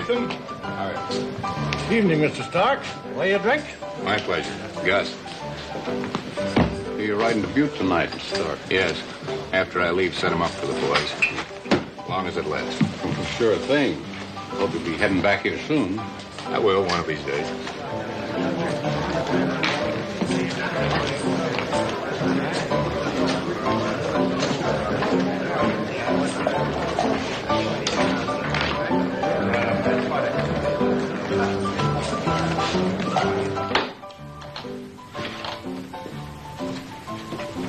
Nathan. All right. Evening, Mr. Stark. Will you drink? My pleasure. Gus. You're riding to Butte tonight, Mr. Stark. Yes. After I leave, set him up for the boys. As long as it lasts. Sure thing. Hope you'll be heading back here soon. I will, one of these days.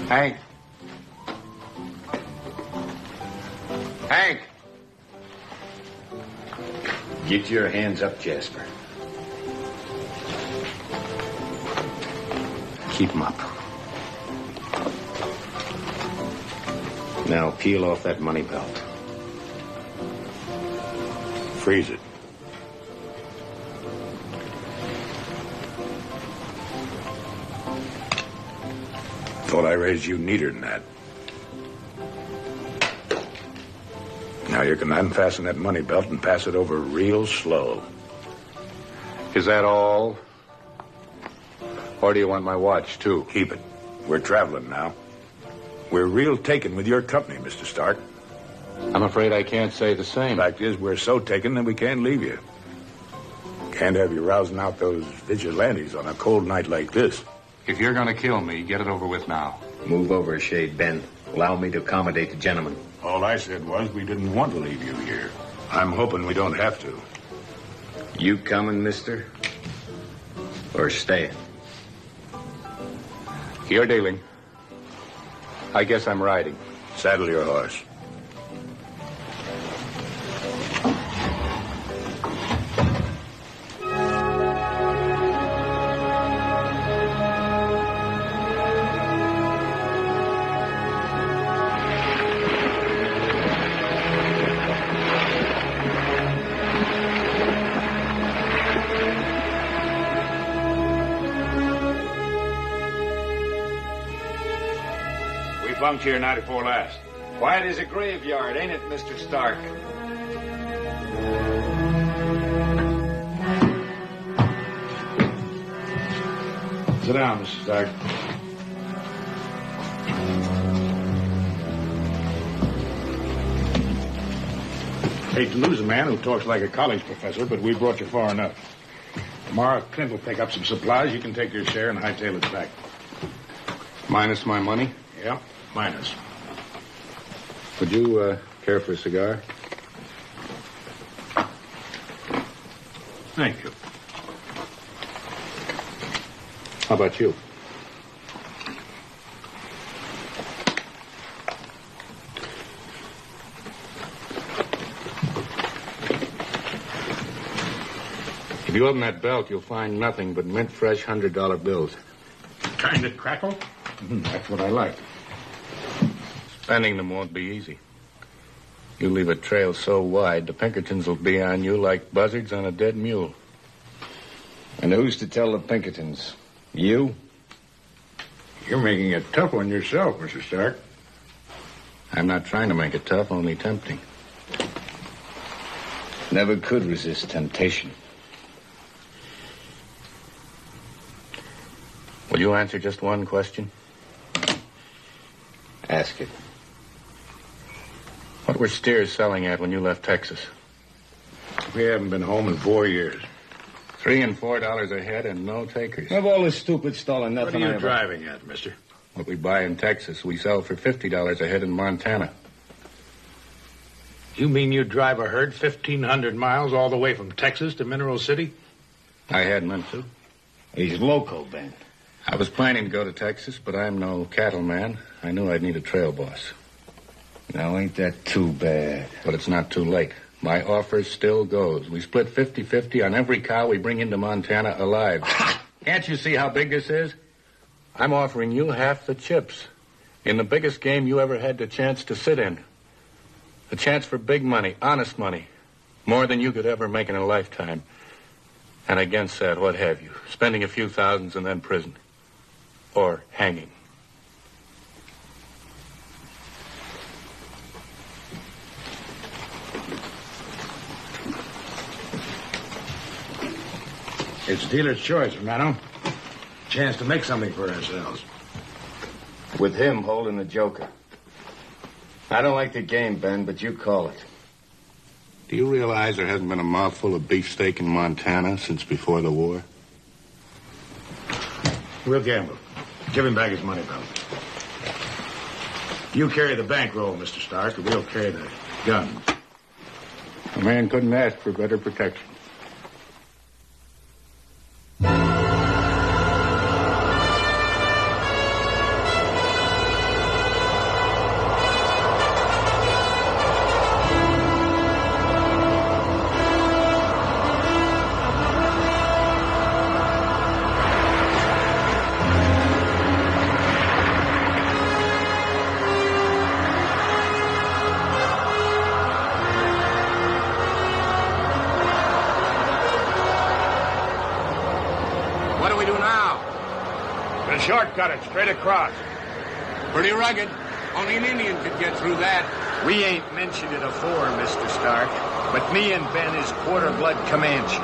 Hank. Hank. Get your hands up, Jasper. Keep them up. Now peel off that money belt. Freeze it. Thought I raised you neater than that. Now you can unfasten that money belt and pass it over real slow. Is that all? Or do you want my watch, too? Keep it. We're traveling now. We're real taken with your company, Mr. Stark. I'm afraid I can't say the same. Fact is, we're so taken that we can't leave you. Can't have you rousing out those vigilantes on a cold night like this. If you're going to kill me, get it over with now. Move over a shade, Ben. Allow me to accommodate the gentleman. All I said was we didn't want to leave you here. I'm hoping we don't have to. You coming, mister? Or staying? You're dealing. I guess I'm riding. Saddle your horse. Bunked here 94 last. Quiet as a graveyard, ain't it, Mr. Stark? Sit down, Mr. Stark. Hate to lose a man who talks like a college professor, but we brought you far enough. Tomorrow, Clint will pick up some supplies. You can take your share and hightail it back. Minus my money? Yeah, minus. Would you care for a cigar? Thank you. How about you? If you open that belt, you'll find nothing but mint fresh $100 bills. Kind of crackle? That's what I like. Spending them won't be easy. You leave a trail so wide, the Pinkertons will be on you like buzzards on a dead mule. And who's to tell the Pinkertons? You? You're making it tough on yourself, Mr. Stark. I'm not trying to make it tough, only tempting. Never could resist temptation. Will you answer just one question? Ask it. What were steers selling at when you left Texas? We haven't been home in 4 years. $3 and $4 a head and no takers. Of all this stupid stalling, nothing. What are you driving at, mister? What we buy in Texas, we sell for $50 a head in Montana. You mean you drive a herd 1,500 miles all the way from Texas to Mineral City? I had meant to. He's loco, Ben. I was planning to go to Texas, but I'm no cattleman. I knew I'd need a trail boss. Now, ain't that too bad? But it's not too late. My offer still goes. We split 50-50 on every cow we bring into Montana alive. Can't you see how big this is? I'm offering you half the chips in the biggest game you ever had the chance to sit in. A chance for big money, honest money, more than you could ever make in a lifetime. And against that, what have you? Spending a few thousands and then prison. Or hanging. Dealer's choice, Romano. Chance to make something for ourselves. With him holding the joker. I don't like the game, Ben, but you call it. Do you realize there hasn't been a mouthful of beefsteak in Montana since before the war? We'll gamble. Give him back his money, pal. You carry the bankroll, Mr. Stark, and we'll carry the gun. A man couldn't ask for better protection. Shortcut it straight across. Pretty rugged. Only an Indian could get through that. We ain't mentioned it afore, Mr. Stark, but me and Ben is quarter-blood Comanche.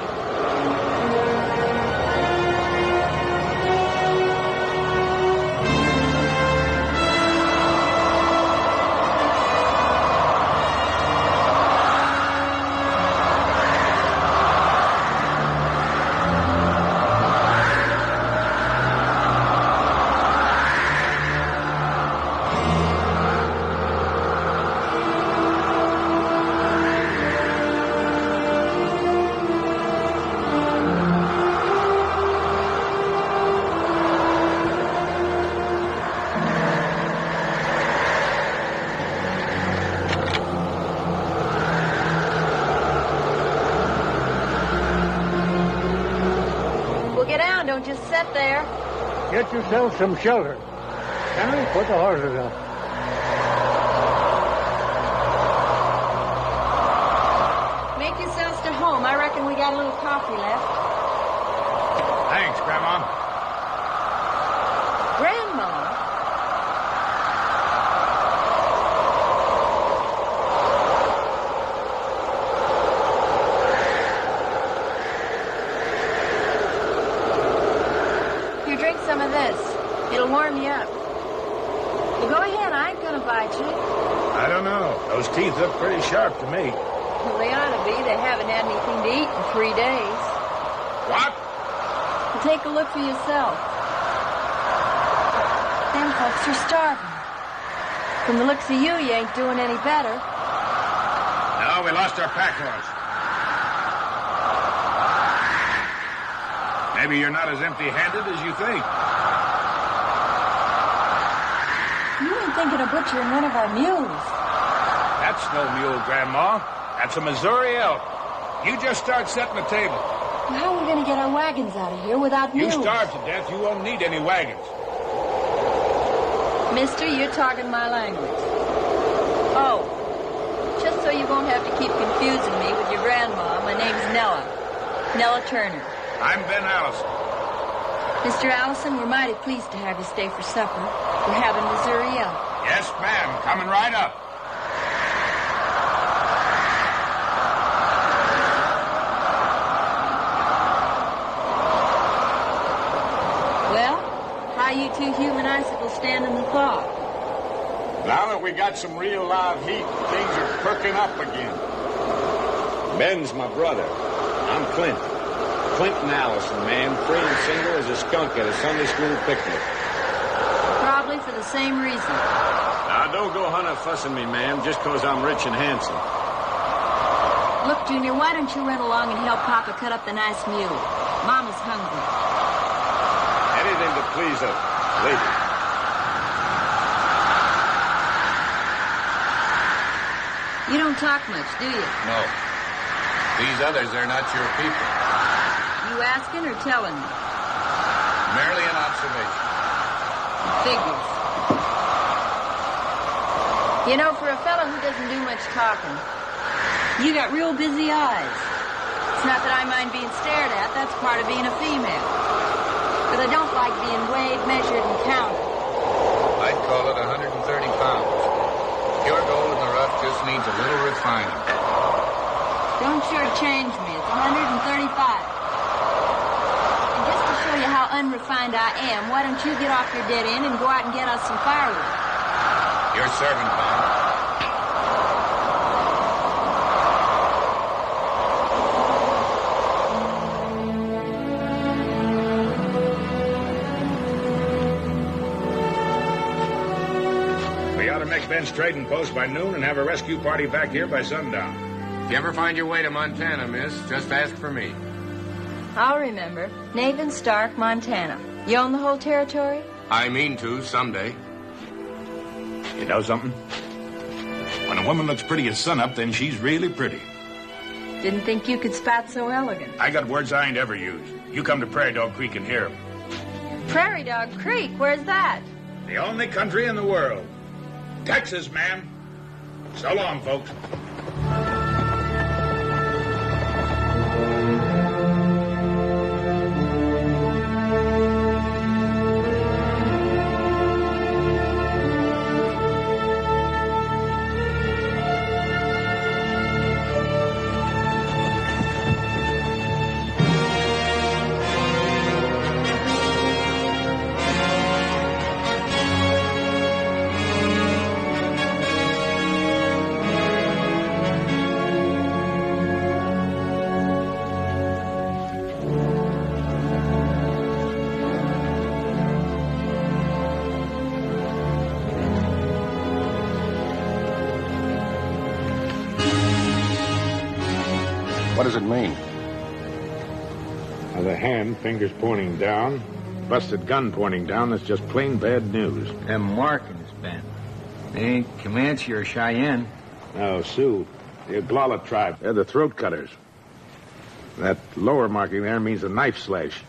Don't just sit there. Get yourself some shelter. Henry, put the horses up. Make yourselves to home. I reckon we got a little coffee left. Thanks, Grandma. Grandma? Some of this. It'll warm you up. Well, go ahead. I ain't gonna bite you. I don't know. Those teeth look pretty sharp to me. Well, they ought to be. They haven't had anything to eat in 3 days. What? Well, take a look for yourself. Them folks are starving. From the looks of you, you ain't doing any better. No, we lost our pack horse. Maybe you're not as empty-handed as you think. You ain't thinking of butchering one of our mules. That's no mule, Grandma. That's a Missouri elk. You just start setting the table. Well, how are we going to get our wagons out of here without mules? You starve to death, you won't need any wagons. Mister, you're talking my language. Oh, just so you won't have to keep confusing me with your grandma, my name's Nella. Nella Turner. I'm Ben Allison. Mr. Allison, we're mighty pleased to have you stay for supper. We're having Missouri elk. Yes, ma'am. Coming right up. Well, how you two human icicles stand in the thaw? Now that we got some real live heat, things are perking up again. Ben's my brother. I'm Clint. Clinton Allison, man, free and single as a skunk at a Sunday school picnic. Probably for the same reason. Now, don't go fussing me, ma'am, just 'cause I'm rich and handsome. Look, Junior, why don't you run along and help Papa cut up the nice mule? Mama's hungry. Anything to please a lady. You don't talk much, do you? No. These others are not your people. You asking or telling me? Merely an observation. Figures. You know, for a fellow who doesn't do much talking, you got real busy eyes. It's not that I mind being stared at. That's part of being a female. But I don't like being weighed, measured, and counted. I'd call it 130 pounds. Pure gold in the rough just needs a little refining. Don't shortchange me. It's 135. am. Why don't you get off your dead end and go out and get us some firewood? Your servant, Boehm. We ought to make Ben's trading post by noon and have a rescue party back here by sundown. If you ever find your way to Montana, miss, just ask for me. I'll remember. Nathan Stark, Montana. You own the whole territory? I mean to, someday. You know something? When a woman looks pretty as sunup, then she's really pretty. Didn't think you could spat so elegant. I got words I ain't ever used. You come to Prairie Dog Creek and hear 'em. Prairie Dog Creek, where's that? The only country in the world. Texas, ma'am. So long, folks. What does it mean? Now, the hand, fingers pointing down, busted gun pointing down, that's just plain bad news. Them markings, Ben. They ain't Comanche or Cheyenne. No, Sioux. The Oglala tribe. They're the throat cutters. That lower marking there means a knife slash.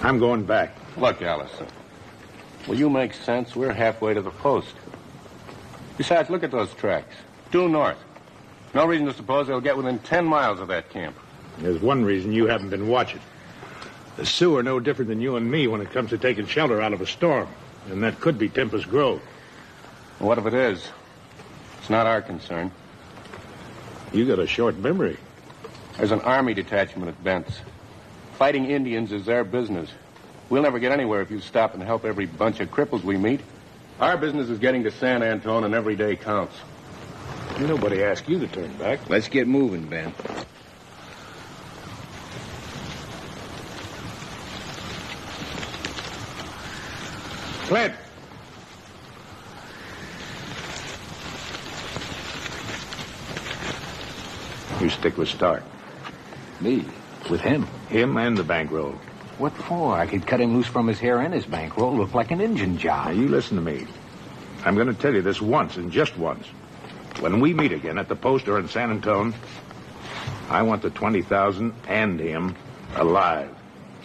I'm going back. Look, Allison. Will you make sense? We're halfway to the post. Besides, look at those tracks. Due north. No reason to suppose they'll get within 10 miles of that camp. There's one reason you haven't been watching. The Sioux are no different than you and me when it comes to taking shelter out of a storm. And that could be Tempest Grove. What if it is? It's not our concern. You got a short memory. There's an army detachment at Bent's. Fighting Indians is their business. We'll never get anywhere if you stop and help every bunch of cripples we meet. Our business is getting to San Antone, and every day counts. Nobody asked you to turn back. Let's get moving, Ben. Clint! You stick with Stark. Me? With him? Him and the bankroll. What for? I could cut him loose from his hair and his bankroll. Look like an engine Now, job. you listen to me. I'm going to tell you this once and just once. When we meet again at the post or in San Antone, I want the 20,000 and him alive.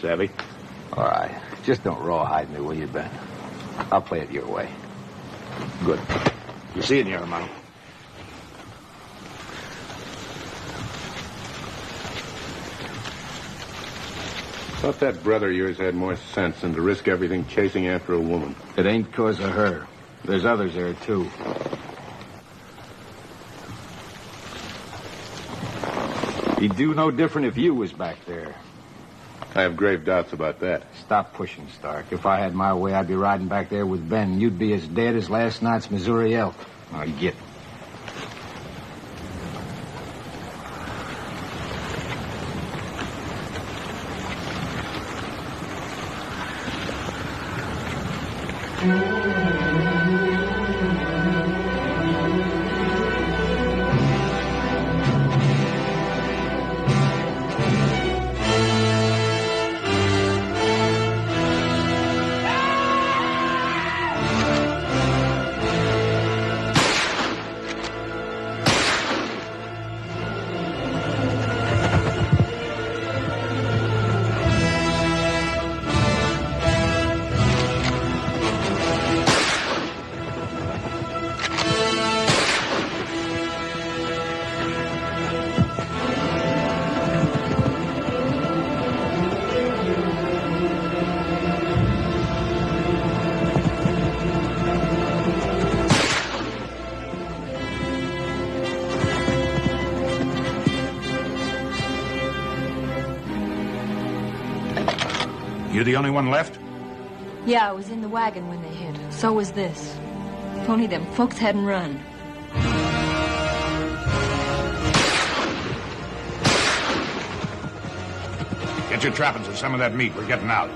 Savvy? All right. Just don't rawhide me, will you, Ben? I'll play it your way. Good. You see it in your amount. Thought that brother of yours had more sense than to risk everything chasing after a woman. It ain't because of her. There's others there, too. He'd do no different if you was back there. I have grave doubts about that. Stop pushing, Stark. If I had my way, I'd be riding back there with Ben. You'd be as dead as last night's Missouri elk. Now get. You the only one left? Yeah, I was in the wagon when they hit. So was this. If only them folks hadn't run. Get your trappings and some of that meat. We're getting out.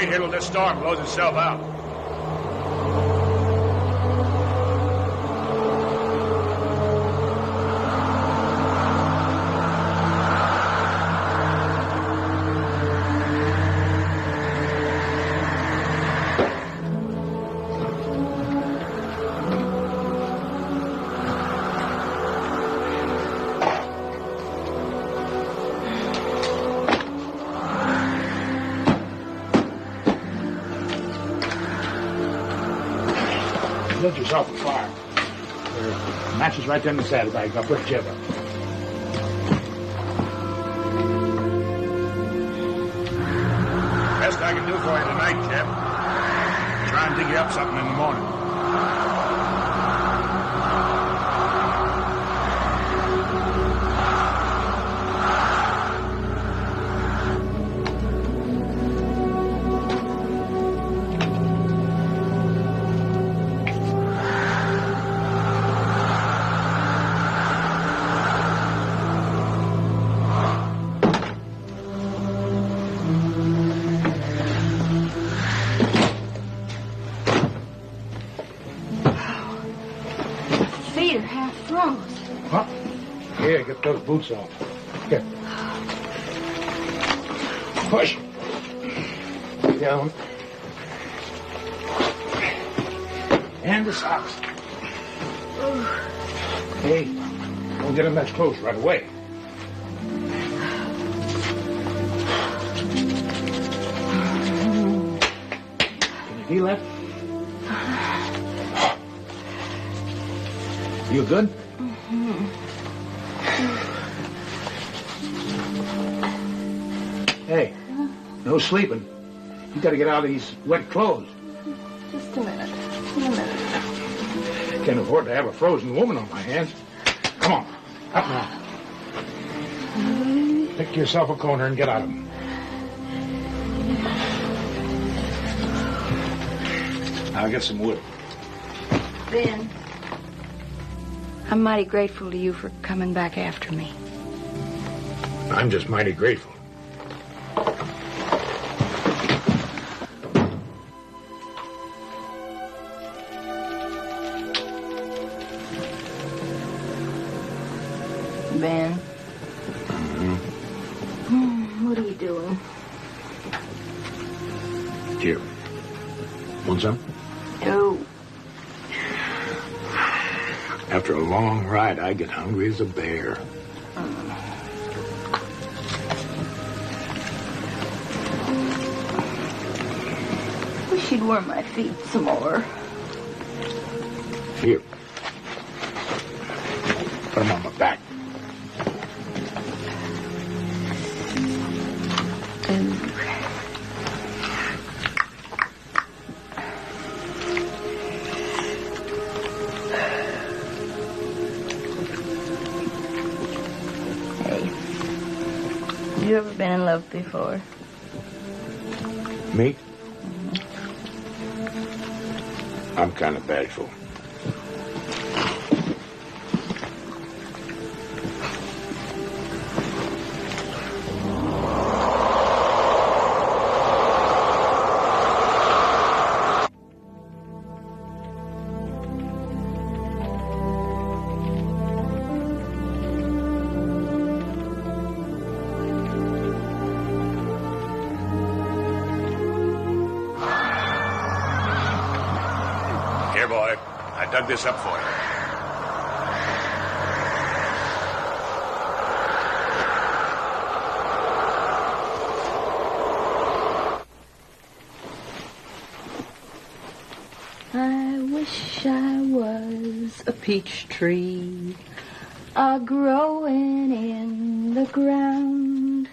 Till this storm blows itself out. Build yourself a fire. There are matches right there in the saddlebags. I'll put a jib up. Best I can do for you tonight, Jeb. Try and dig you up something in the morning. Get those boots off. Here. Push. Down. And the socks. Hey, don't get them that close right away. Can you feel that? You good? Hey, no sleeping. You gotta get out of these wet clothes. Just a minute. Can't afford to have a frozen woman on my hands. Come on, up now. Pick yourself a corner and get out of them. I'll get some wood. Ben, I'm mighty grateful to you for coming back after me. I'm just mighty grateful. Ben. What are you doing? Here. Want some? No. After a long ride, I get hungry as a bear. Wish you'd warm my feet some more. Here. Put them on my back. You ever been in love before? Me? I'm kind of bashful. Here, boy. I dug this up for you. I wish I was a peach tree, a-growing in the ground.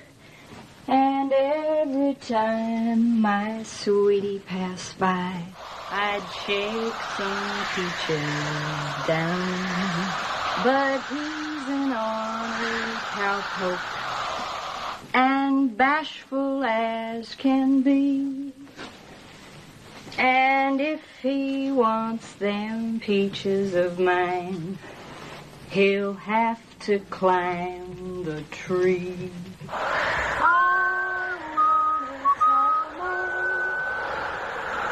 And every time my sweetie passed by, I'd shake some peaches down. But he's an ornery cowpoke, and bashful as can be. And if he wants them peaches of mine, he'll have to climb the tree.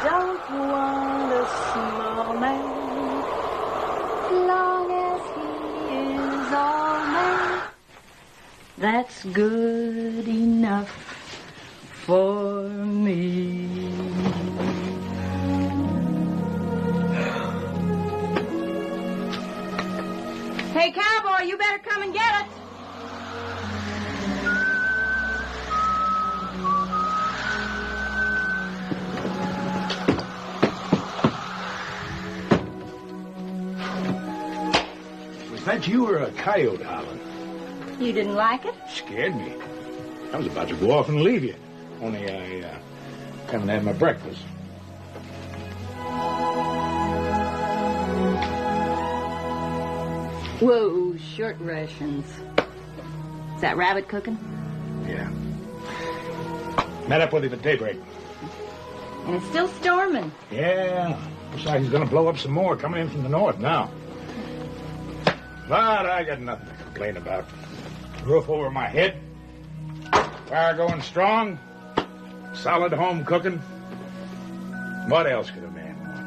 Don't want a small man, long as he is all man. That's good enough for me. Hey, cowboy, you better come and get it. Was that you or a coyote howling? You didn't like it? Scared me. I was about to go off and leave you. Only I haven't had my breakfast. Whoa, short rations. Is that rabbit cooking? Yeah. Met up with him at daybreak. And it's still storming. Yeah. Looks like he's going to blow up some more coming in from the north now. But I got nothing to complain about. Roof over my head. Fire going strong. Solid home cooking. What else could a man want?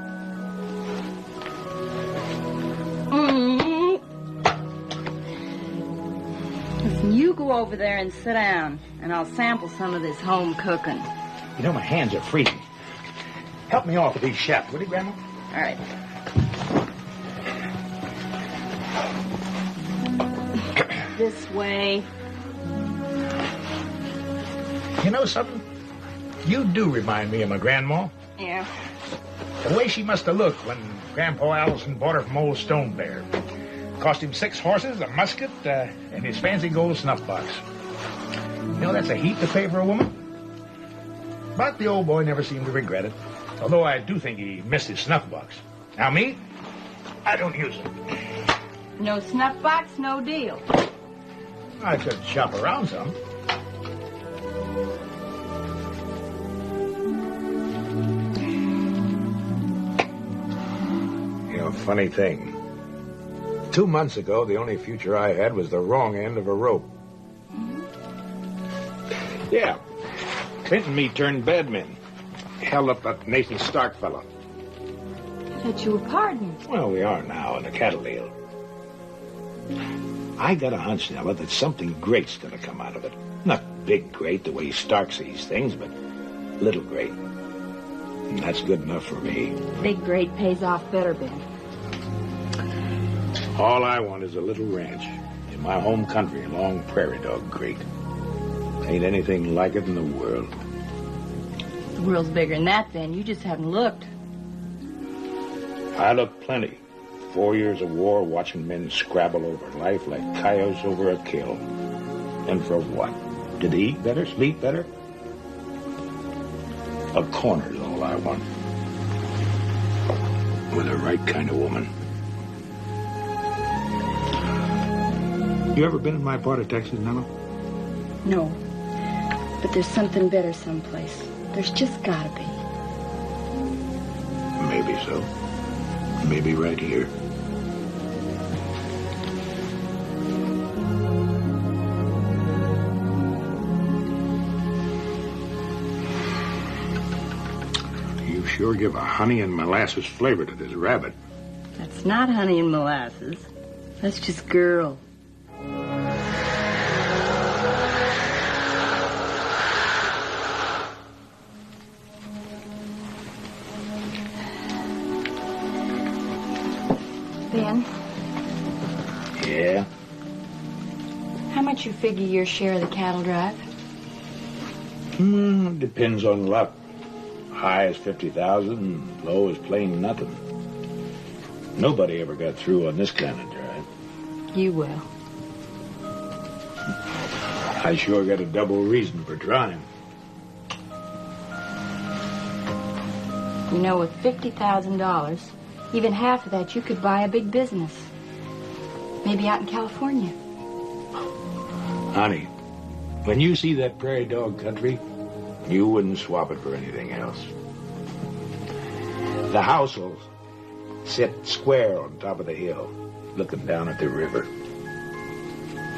Listen, you go over there and sit down, and I'll sample some of this home cooking. You know, my hands are freezing. Help me off with these chaps, will you, Grandma? All right. This way. You know something? You do remind me of my grandma. Yeah. The way she must have looked when Grandpa Allison bought her from old Stone Bear. Cost him 6 horses, a musket, and his fancy gold snuff box. You know, that's a heap to pay for a woman. But the old boy never seemed to regret it. Although I do think he missed his snuff box. Now, me, I don't use it. No snuff box, no deal. I could shop around some. You know, funny thing. 2 months ago, the only future I had was the wrong end of a rope. Yeah. Clint and me turned badmen. Held up that Nathan Stark fellow. I thought you were pardoned. Well, we are now in a cattle deal. I got a hunch, Nella, that something great's going to come out of it. Not big great the way Stark sees things, but little great. And that's good enough for me. Big great pays off better, Ben. All I want is a little ranch in my home country along Prairie Dog Creek. Ain't anything like it in the world. The world's bigger than that, Ben. You just haven't looked. I looked plenty. 4 years of war watching men scrabble over life like coyotes over a kill. And for what? Did they eat better, sleep better? A corner's all I want. With the right kind of woman. You ever been in my part of Texas, Nella? No. But there's something better someplace. There's just gotta be. Maybe so. Maybe right here. You sure give a honey and molasses flavor to this rabbit. That's not honey and molasses. That's just girl. Ben? Yeah? How much you figure your share of the cattle drive? Depends on luck. High is 50,000, low is plain nothing. Nobody ever got through on this kind of drive. You will. I sure got a double reason for trying. You know, with $50,000, even half of that, you could buy a big business. Maybe out in California. Honey, when you see that prairie dog country, you wouldn't swap it for anything else. The house will sit square on top of the hill, looking down at the river.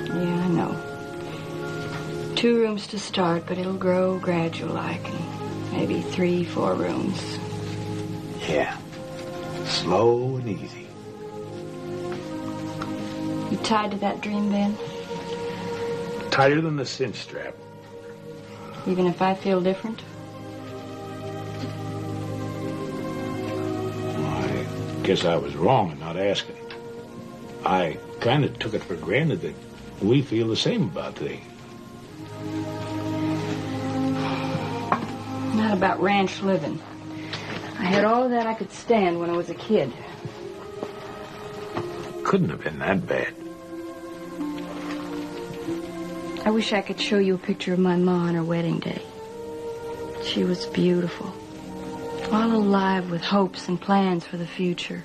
Yeah, I know. 2 rooms to start, but it'll grow gradual-like, and maybe 3, 4 rooms. Yeah, slow and easy. You tied to that dream, Ben? Tighter than the cinch strap. Even if I feel different? I guess I was wrong in not asking. I kind of took it for granted that we feel the same about things. Not about ranch living. I had all of that I could stand when I was a kid. Couldn't have been that bad. I wish I could show you a picture of my ma on her wedding day. She was beautiful. All alive with hopes and plans for the future.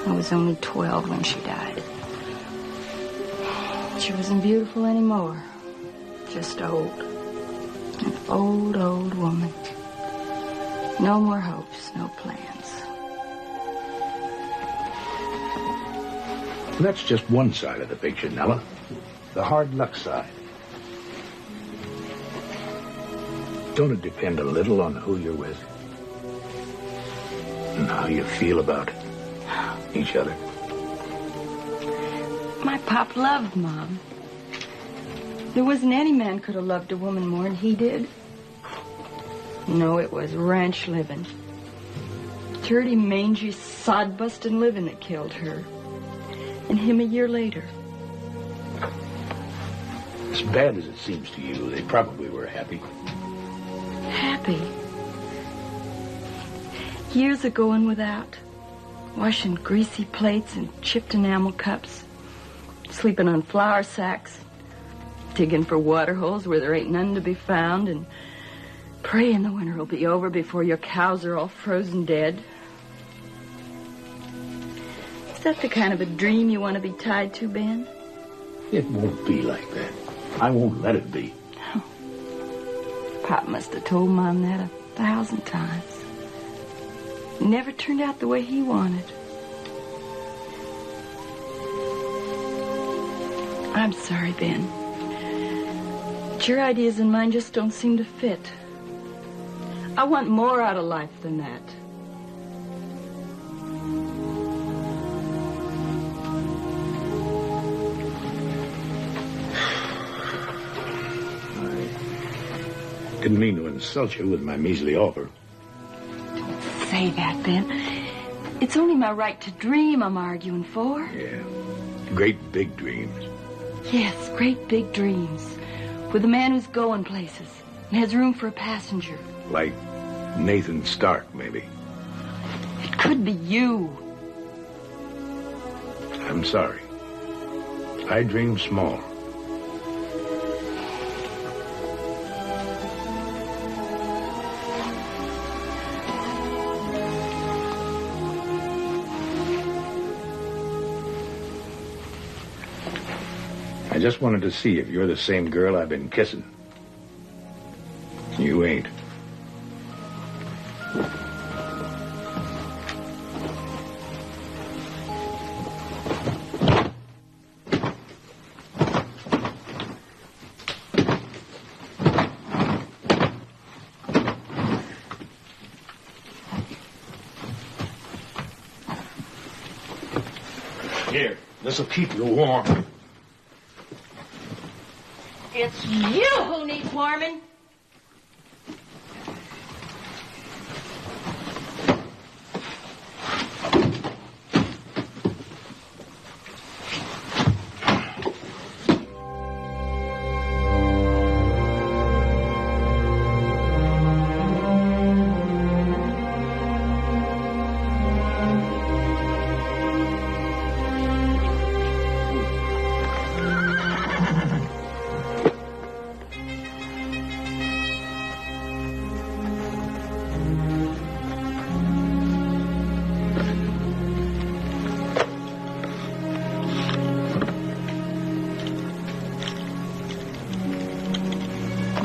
I was only 12 when she died. She wasn't beautiful anymore. Just old. An old, old woman. No more hopes, no plans. That's just one side of the picture, Nella. The hard luck side. Don't it depend a little on who you're with? And how you feel about each other? My pop loved Mom. There wasn't any man could have loved a woman more than he did. No, it was ranch living. Dirty, mangy, sod-busting living that killed her. And him a year later. As bad as it seems to you, they probably were happy. Happy? Years of going without. Washing greasy plates and chipped enamel cups. Sleeping on flour sacks. Digging for water holes where there ain't none to be found. And praying the winter will be over before your cows are all frozen dead. Is that the kind of a dream you want to be tied to, Ben? It won't be like that. I won't let it be. Oh. Pop must have told Mom that 1,000 times. It never turned out the way he wanted. I'm sorry, Ben. But your ideas and mine just don't seem to fit. I want more out of life than that. Didn't mean to insult you with my measly offer. Don't say that, Ben. It's only my right to dream I'm arguing for. Yeah. Great big dreams. Yes, great big dreams. With a man who's going places and has room for a passenger. Like Nathan Stark, maybe. It could be you. I'm sorry. I dream small. I just wanted to see if you're the same girl I've been kissing. You ain't. Here, this'll keep you warm. It's you who needs warming.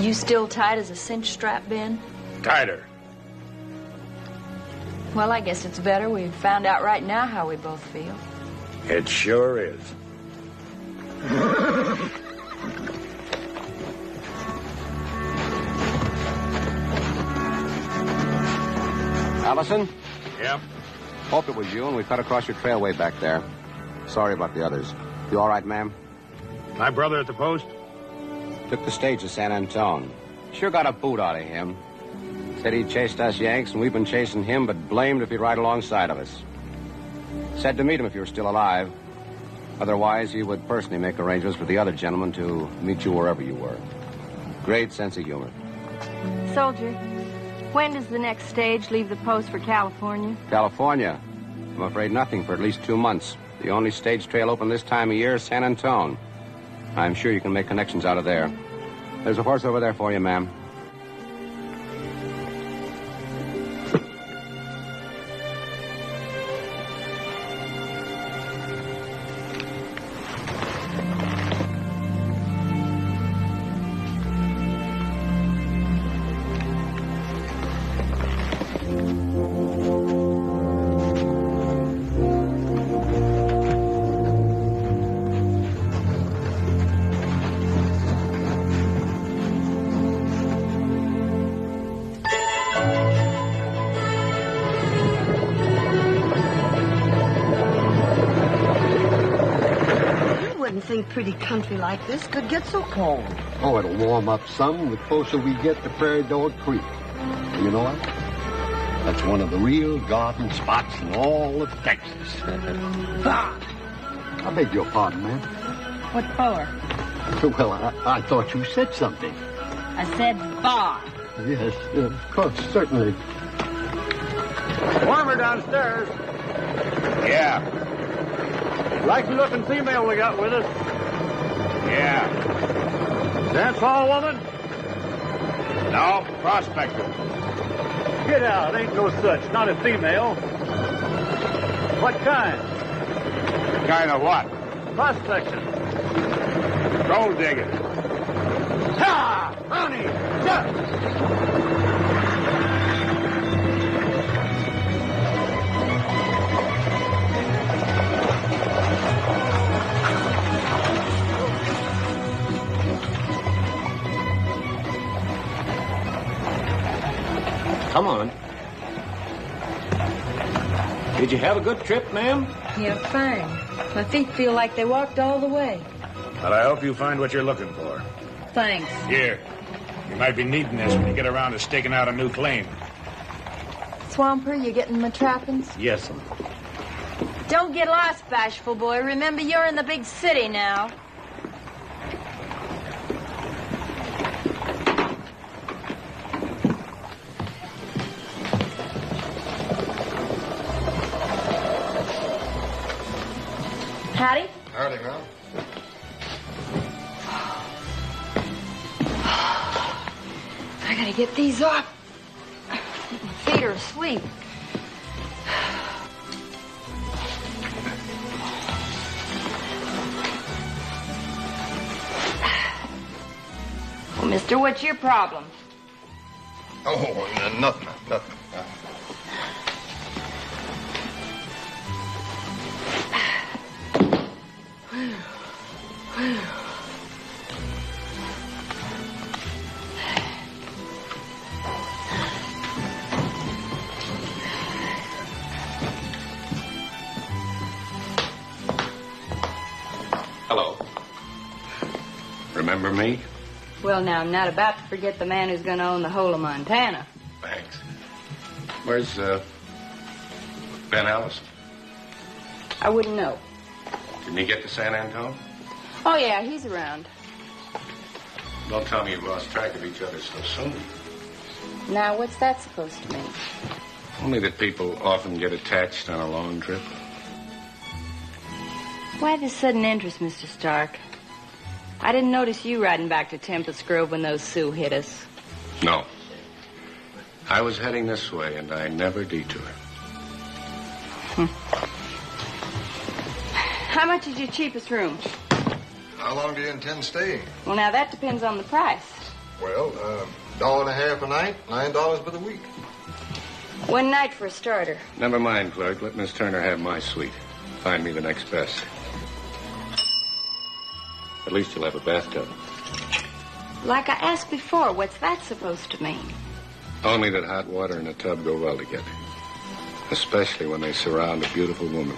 You still tight as a cinch strap, Ben? Tighter. Well, I guess it's better. We've found out right now how we both feel. It sure is. Allison? Yeah? Hope it was you, and we cut across your trail way back there. Sorry about the others. You all right, ma'am? My brother at the post? Took the stage to San Antone. Sure got a boot out of him. Said he chased us Yanks, and we've been chasing him, but blamed if he'd ride alongside of us. Said to meet him if you were still alive. Otherwise, he would personally make arrangements for the other gentlemen to meet you wherever you were. Great sense of humor. Soldier, when does the next stage leave the post for California? California? I'm afraid nothing for at least 2 months. The only stage trail open this time of year is San Antone. I'm sure you can make connections out of there. There's a horse over there for you, ma'am. Think pretty country like this could get so cold. Oh, it'll warm up some the closer we get to Prairie Dog Creek. And you know what? That's one of the real garden spots in all of Texas. I beg your pardon, ma'am. What for? Well, I thought you said something. I said bar. Yes, of course, certainly. Warmer downstairs. Yeah. Likely-looking female we got with us. Yeah. Dance hall woman? No, prospector. Get out. Ain't no such. Not a female. What kind? Kind of what? Prospecting. Gold digging. Ha! Honey! Jump! Come on. Did you have a good trip, ma'am? Yeah, fine. My feet feel like they walked all the way. Well, I hope you find what you're looking for. Thanks. Here. You might be needing this when you get around to staking out a new claim. Swamper, you getting my trappings? Yes, sir. Don't get lost, bashful boy. Remember, you're in the big city now. Howdy. Howdy, now. I gotta get these off. My feet are asleep. Well, mister, what's your problem? Oh, nothing. Hello. Remember me? Well, now, I'm not about to forget the man who's going to own the whole of Montana. Thanks. Where's, Ben Allison? I wouldn't know. Didn't he get to San Antone? Oh, yeah, he's around. Don't tell me you've lost track of each other so soon. Now, what's that supposed to mean? Only that people often get attached on a long trip. Why this sudden interest, Mr. Stark? I didn't notice you riding back to Tempest Grove when those Sioux hit us. No. I was heading this way, and I never detoured. How much is your cheapest room? How long do you intend staying? Well, now, that depends on the price. Well, $1.50 a night, $9 for the week. One night for a starter. Never mind, clerk. Let Miss Turner have my suite. Find me the next best. At least you'll have a bathtub. Like I asked before, what's that supposed to mean? Only that hot water and a tub go well together. Especially when they surround a beautiful woman.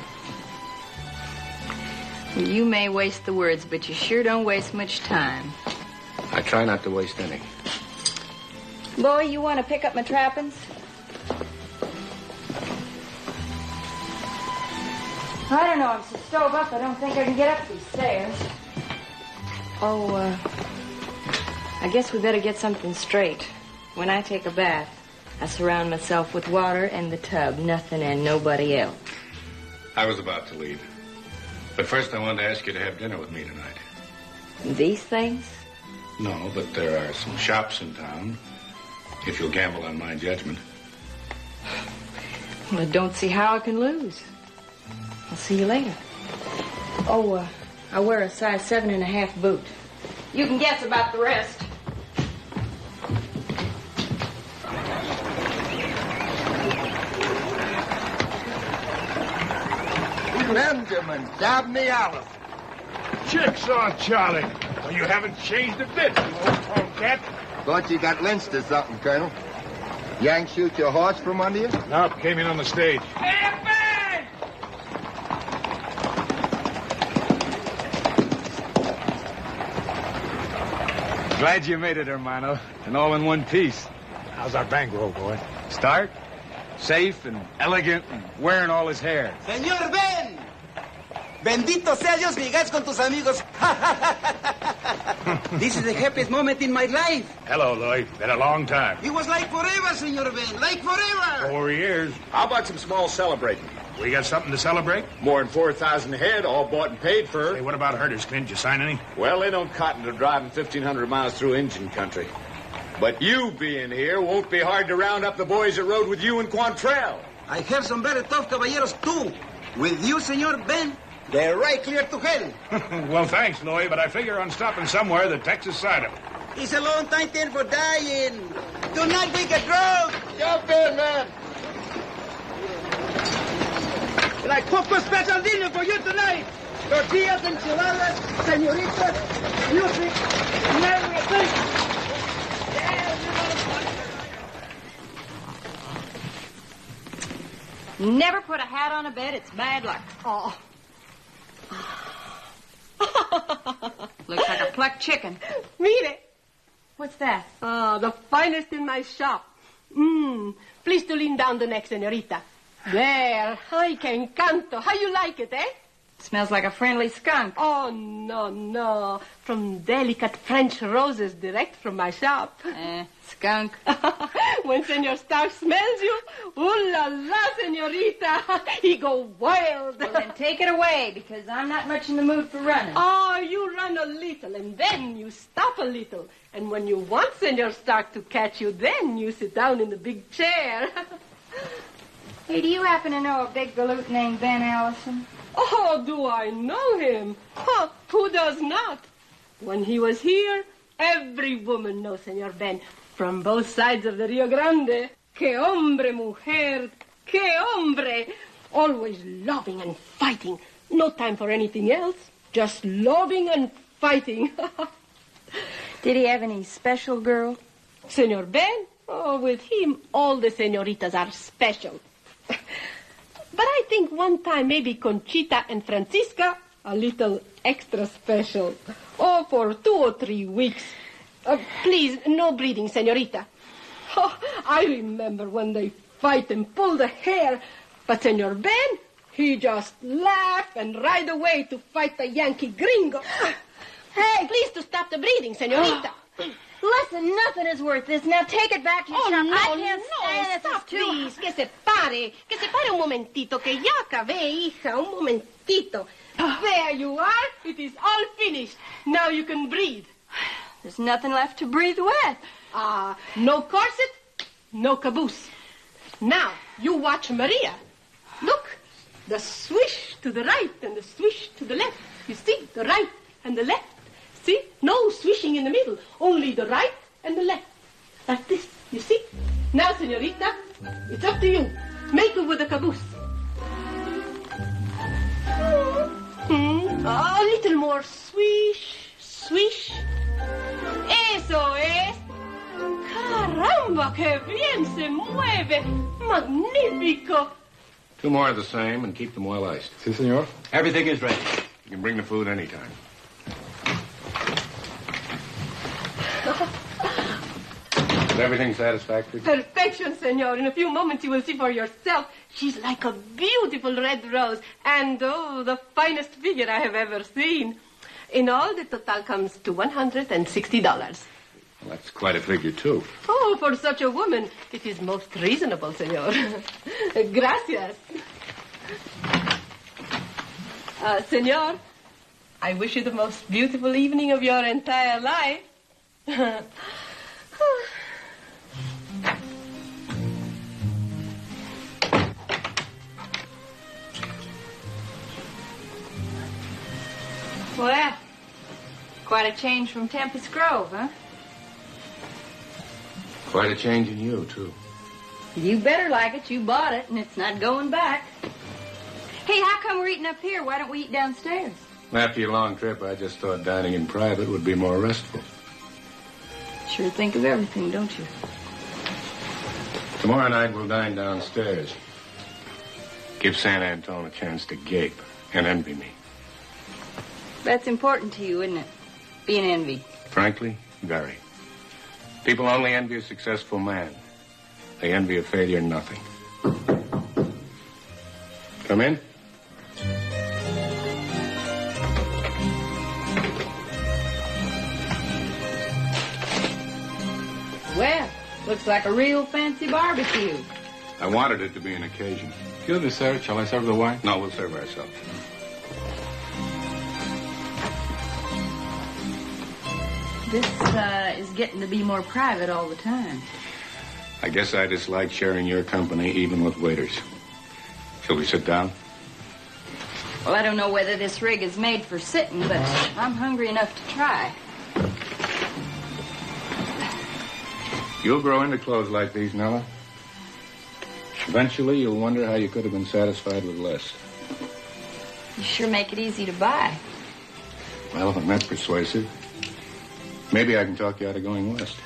You may waste the words, but you sure don't waste much time. I try not to waste any. Boy, you want to pick up my trappings? I don't know. I'm so stove up, I don't think I can get up these stairs. Oh, I guess we better get something straight. When I take a bath, I surround myself with water and the tub, nothing and nobody else. I was about to leave. But first I wanted to ask you to have dinner with me tonight. These things? No, but there are some shops in town, if you'll gamble on my judgment. Well, I don't see how I can lose. I'll see you later. Oh, I wear a size 7.5 boot. You can guess about the rest. Benjamin, Dabney Allison. Jigsaw Charlie. Well, you haven't changed a bit, you old tomcat. Thought you got lynched or something, Colonel. Yank shoot your horse from under you? Nope, came in on the stage. Glad you made it, hermano. And all in one piece. How's our bankroll, boy? Stark, safe and elegant and wearing all his hair. Señor Ben! Bendito sea Dios, llegas con tus amigos. This is the happiest moment in my life. Hello, Lloyd. Been a long time. It was like forever, Señor Ben. Like forever. 4 years. How about some small celebrating? We got something to celebrate? More than 4,000 head, all bought and paid for. Hey, what about herders, Clint? You sign any? Well, they don't cotton to driving 1,500 miles through Indian country. But you being here won't be hard to round up the boys that rode with you in Quantrell. I have some very tough caballeros, too. With you, Señor Ben, they're right clear to hell. Well, thanks, Lloyd, but I figure on stopping somewhere the Texas side of it. It's a long time then for dying. Tonight we get drunk. Jump in, man. And I cook a special dinner for you tonight. Tortillas, enchiladas, señoritas, music, and everything. Never put a hat on a bed. It's bad luck. Oh. Looks like a plucked chicken. Mire. What's that? Oh, the finest in my shop. Please to lean down the neck, señorita. There. Ay, que encanto. How you like it, eh? Smells like a friendly skunk. Oh, no. From delicate French roses direct from my shop. Skunk. When Senor Stark smells you, ooh la la, señorita. He go wild. Well, then take it away, because I'm not much in the mood for running. Oh, you run a little, and then you stop a little. And when you want Senor Stark to catch you, then you sit down in the big chair. Hey, do you happen to know a big galoot named Ben Allison? Oh, do I know him? Huh, who does not? When he was here, every woman knows Senor Ben. From both sides of the Rio Grande. Que hombre, mujer. Que hombre. Always loving and fighting. No time for anything else. Just loving and fighting. Did he have any special girl? Senor Ben? Oh, with him, all the senoritas are special. But I think one time maybe Conchita and Francisca, a little extra special. Oh, for 2 or 3 weeks. Please, no breathing, senorita. Oh, I remember when they fight and pull the hair. But Senor Ben, he just laugh and ride away to fight the Yankee gringo. Hey, please to stop the breathing, senorita. Listen, nothing is worth this. Now take it back to your shop. No, I can't stand it. stop, It's too please. Que se pare un momentito, que ya acabé, hija, un momentito. There you are. It is all finished. Now you can breathe. There's nothing left to breathe with. No corset, no caboose. Now, you watch Maria. Look, the swish to the right and the swish to the left. You see, the right and the left. See, no swishing in the middle, only the right and the left. Like this, you see? Now, senorita, it's up to you. Make it with the caboose. A little more swish, swish. Eso es. Caramba, que bien se mueve. Magnífico. 2 more of the same and keep them well iced. Si, senor. Everything is ready. You can bring the food anytime. Is everything satisfactory? Perfection, senor. In a few moments you will see for yourself. She's like a beautiful red rose. And, oh, the finest figure I have ever seen. In all, the total comes to $160. Well, that's quite a figure, too. Oh, for such a woman, it is most reasonable, senor. Gracias. Senor, I wish you the most beautiful evening of your entire life. Well, quite a change from Tempest Grove, huh? Quite a change in you, too. You better like it. You bought it, and it's not going back. Hey, how come we're eating up here? Why don't we eat downstairs? After your long trip, I just thought dining in private would be more restful. Sure think of everything, don't you? Tomorrow night, we'll dine downstairs. Give San Antone a chance to gape and envy me. That's important to you, isn't it? Being envied. Frankly, very. People only envy a successful man. They envy a failure nothing. Come in. Well, looks like a real fancy barbecue. I wanted it to be an occasion. Kill the sir. Shall I serve the wine? No, we'll serve ourselves. This is getting to be more private all the time. I guess I dislike sharing your company, even with waiters. Shall we sit down? Well, I don't know whether this rig is made for sitting, but I'm hungry enough to try. You'll grow into clothes like these, Nella. Eventually, you'll wonder how you could have been satisfied with less. You sure make it easy to buy. Well, if I'm that persuasive, maybe I can talk you out of going west.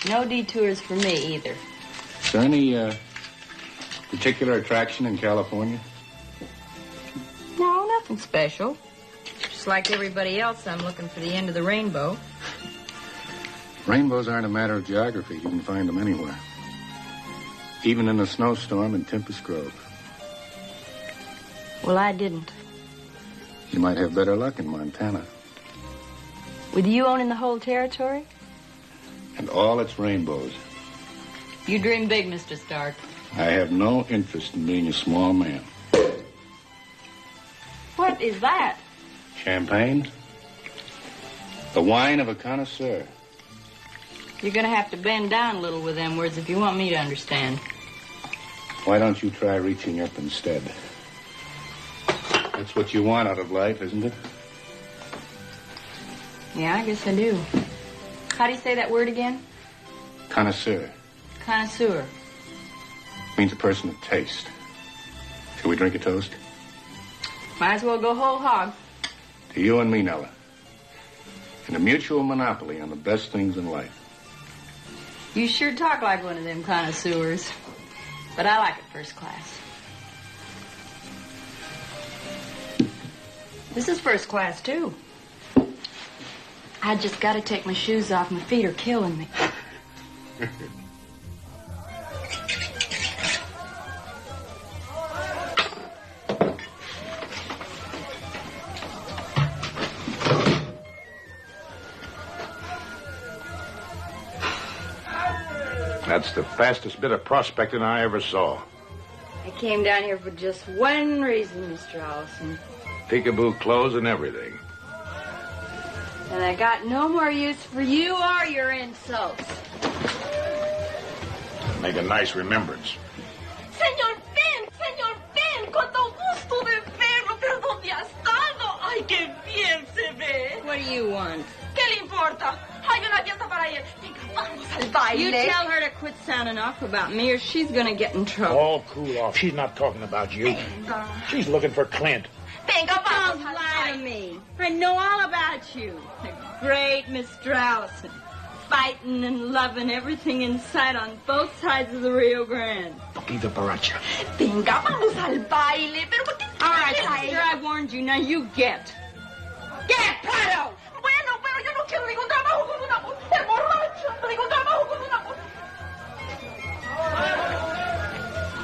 No detours for me either. Is there any particular attraction in California? No, nothing special. Just like everybody else, I'm looking for the end of the rainbow. Rainbows aren't a matter of geography. You can find them anywhere. Even in a snowstorm in Tempest Grove. Well, I didn't. You might have better luck in Montana. With you owning the whole territory? And all its rainbows. You dream big, Mr. Stark. I have no interest in being a small man. What is that? Champagne? The wine of a connoisseur. You're going to have to bend down a little with them words if you want me to understand. Why don't you try reaching up instead? That's what you want out of life, isn't it? Yeah, I guess I do. How do you say that word again? Connoisseur. Connoisseur. Means a person of taste. Shall we drink a toast? Might as well go whole hog. To you and me, Nella. And a mutual monopoly on the best things in life. You sure talk like one of them connoisseurs. But I like it first class. This is first class, too. I just got to take my shoes off. My feet are killing me. That's the fastest bit of prospecting I ever saw. I came down here for just one reason, Mr. Allison. Peekaboo clothes and everything. And I got no more use for you or your insults. Make a nice remembrance. Señor Ben, cuánto gusto de verlo, pero ¿dónde ha estado? Ay, qué bien se ve. What do you want? ¿Qué le importa? Hay una fiesta para ir. Venga, vamos al baile. You tell her to quit sounding off about me or she's gonna get in trouble. Oh, cool off. She's not talking about you. She's looking for Clint. Venga, Don't lie to me. I know all about you. The great Mr. Allison. Fighting and loving everything in sight on both sides of the Rio Grande. Poquito paracha. Venga, vamos al baile. Pero ¿por qué? All right, sister, I warned you. Now you get. Get, Prado! Bueno, pero yo no quiero ningún trabajo con una mujer borracha. Ningún trabajo con una mujer.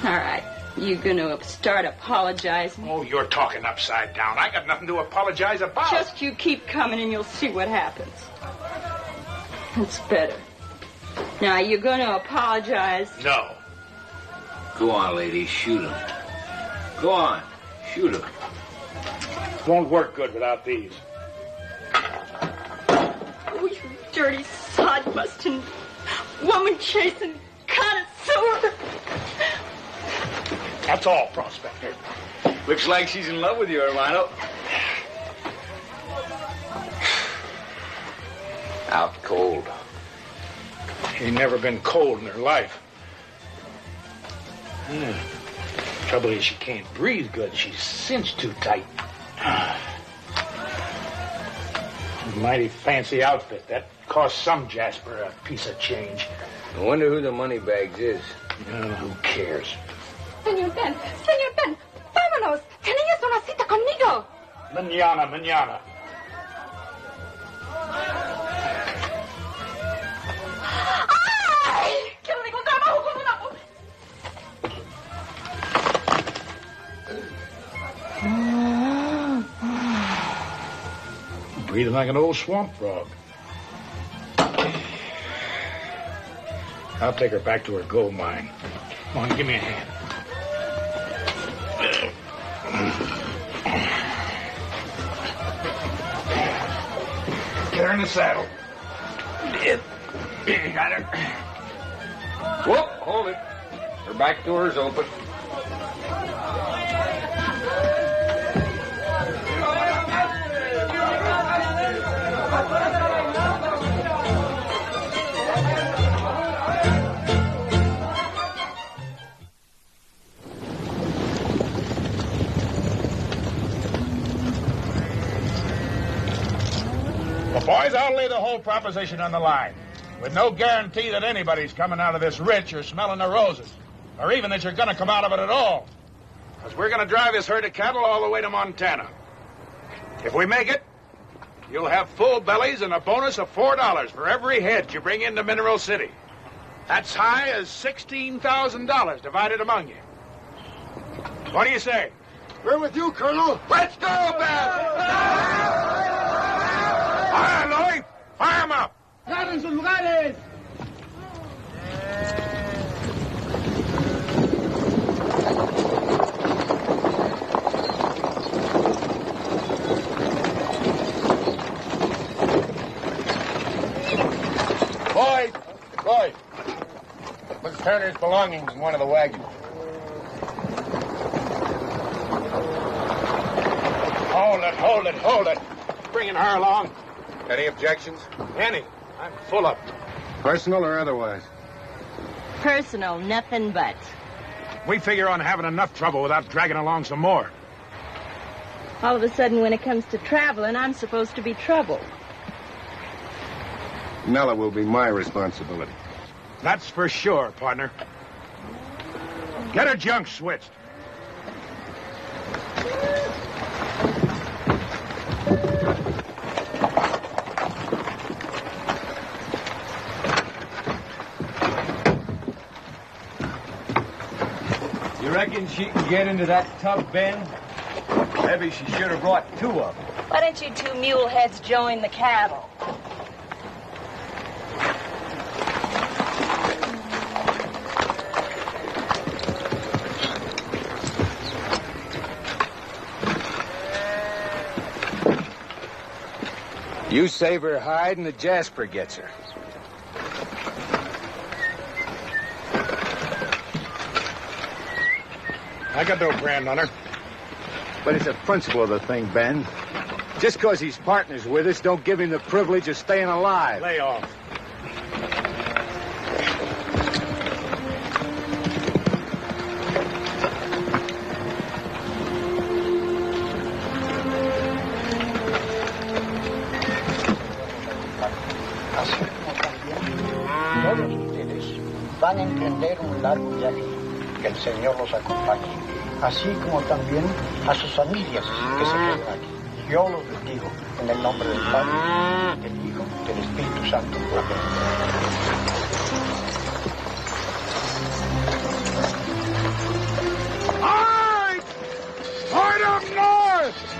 All right. You gonna start apologizing? Oh, you're talking upside down. I got nothing to apologize about. Just you keep coming and you'll see what happens. It's better. Now, you're gonna apologize? No. Go on, lady. Shoot him. Go on. Shoot him. Won't work good without these. Oh, you dirty, sod-busting, woman-chasing connoisseur. That's all, Prospector. Looks like she's in love with you, Hermano. Out cold. Ain't never been cold in her life. Trouble is she can't breathe good. She's cinched too tight. Mighty fancy outfit. That cost some Jasper a piece of change. I wonder who the moneybags is. Who cares? Señor Ben, vámonos. Tenías una cita conmigo. Mañana. ¡Ay! Quiero ningún trabajo con una mujer. Breathing like an old swamp frog. I'll take her back to her gold mine. Come on, give me a hand. Get her in the saddle. Got her. Whoop, hold it. Her back door's open. Well, boys, I'll lay the whole proposition on the line. With no guarantee that anybody's coming out of this rich or smelling the roses. Or even that you're going to come out of it at all. Because we're going to drive this herd of cattle all the way to Montana. If we make it, you'll have full bellies and a bonus of $4 for every head you bring into Mineral City. That's high as $16,000 divided among you. What do you say? We're with you, Colonel. Let's go, Bell! Fire, Louie! Fire 'em up! ¡Ganen sus lugares! Boys! Let's Turner's belongings in one of the wagons. Hold it. Bringing her along. Any objections? Any. I'm full of them. Personal or otherwise? Personal, nothing but. We figure on having enough trouble without dragging along some more. All of a sudden, when it comes to traveling, I'm supposed to be trouble. Nella will be my responsibility. That's for sure, partner. Get her junk switched. You reckon she can get into that tub, Ben? Maybe she should have brought two of them. Why don't you two mule heads join the cattle? You save her hide and the Jasper gets her. I got no brand on her. But it's the principle of the thing, Ben. Just because he's partners with us, don't give him the privilege of staying alive. Lay off. Todos ustedes van a emprender un largo viaje. Que el Señor los acompañe. Así como también a sus familias que se quedan aquí. Yo los bendigo en el nombre del Padre, del Hijo, del Espíritu Santo. Amén. All right! Point up north!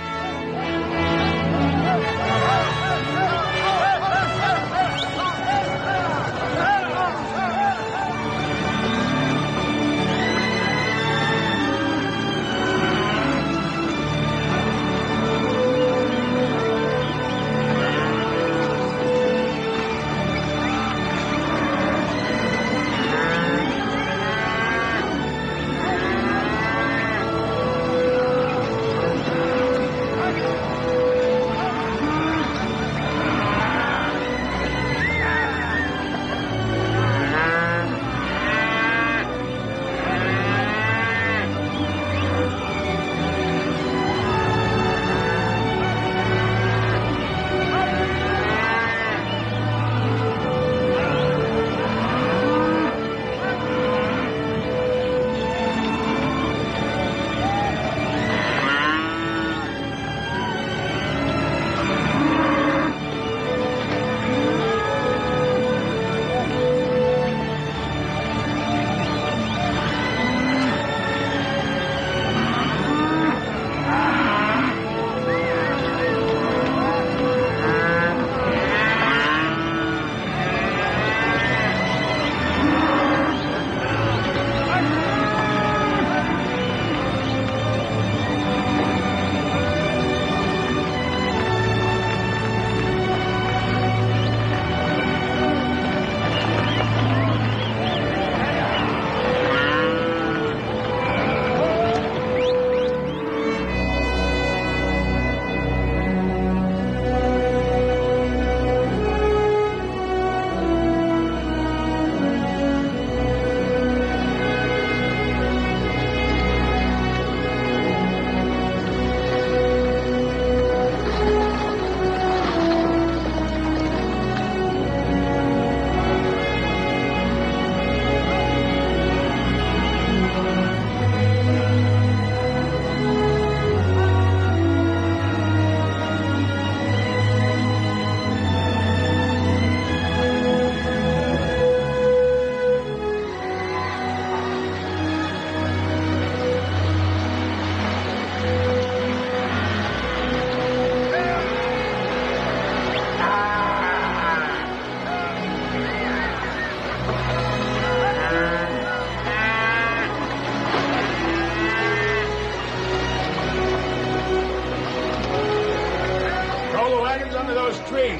tree.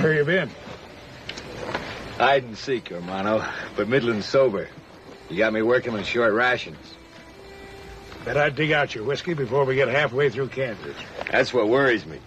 Where you been? Hide and seek, hermano, but middling sober. You got me working on short rations. Bet I'd dig out your whiskey before we get halfway through Kansas. That's what worries me.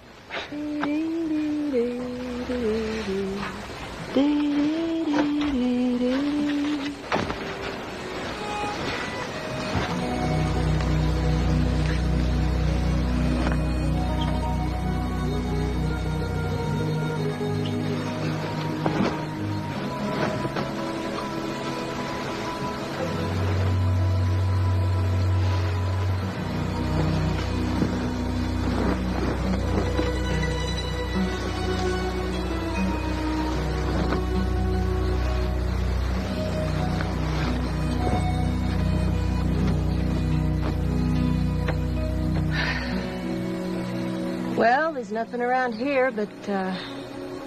Well, there's nothing around here but,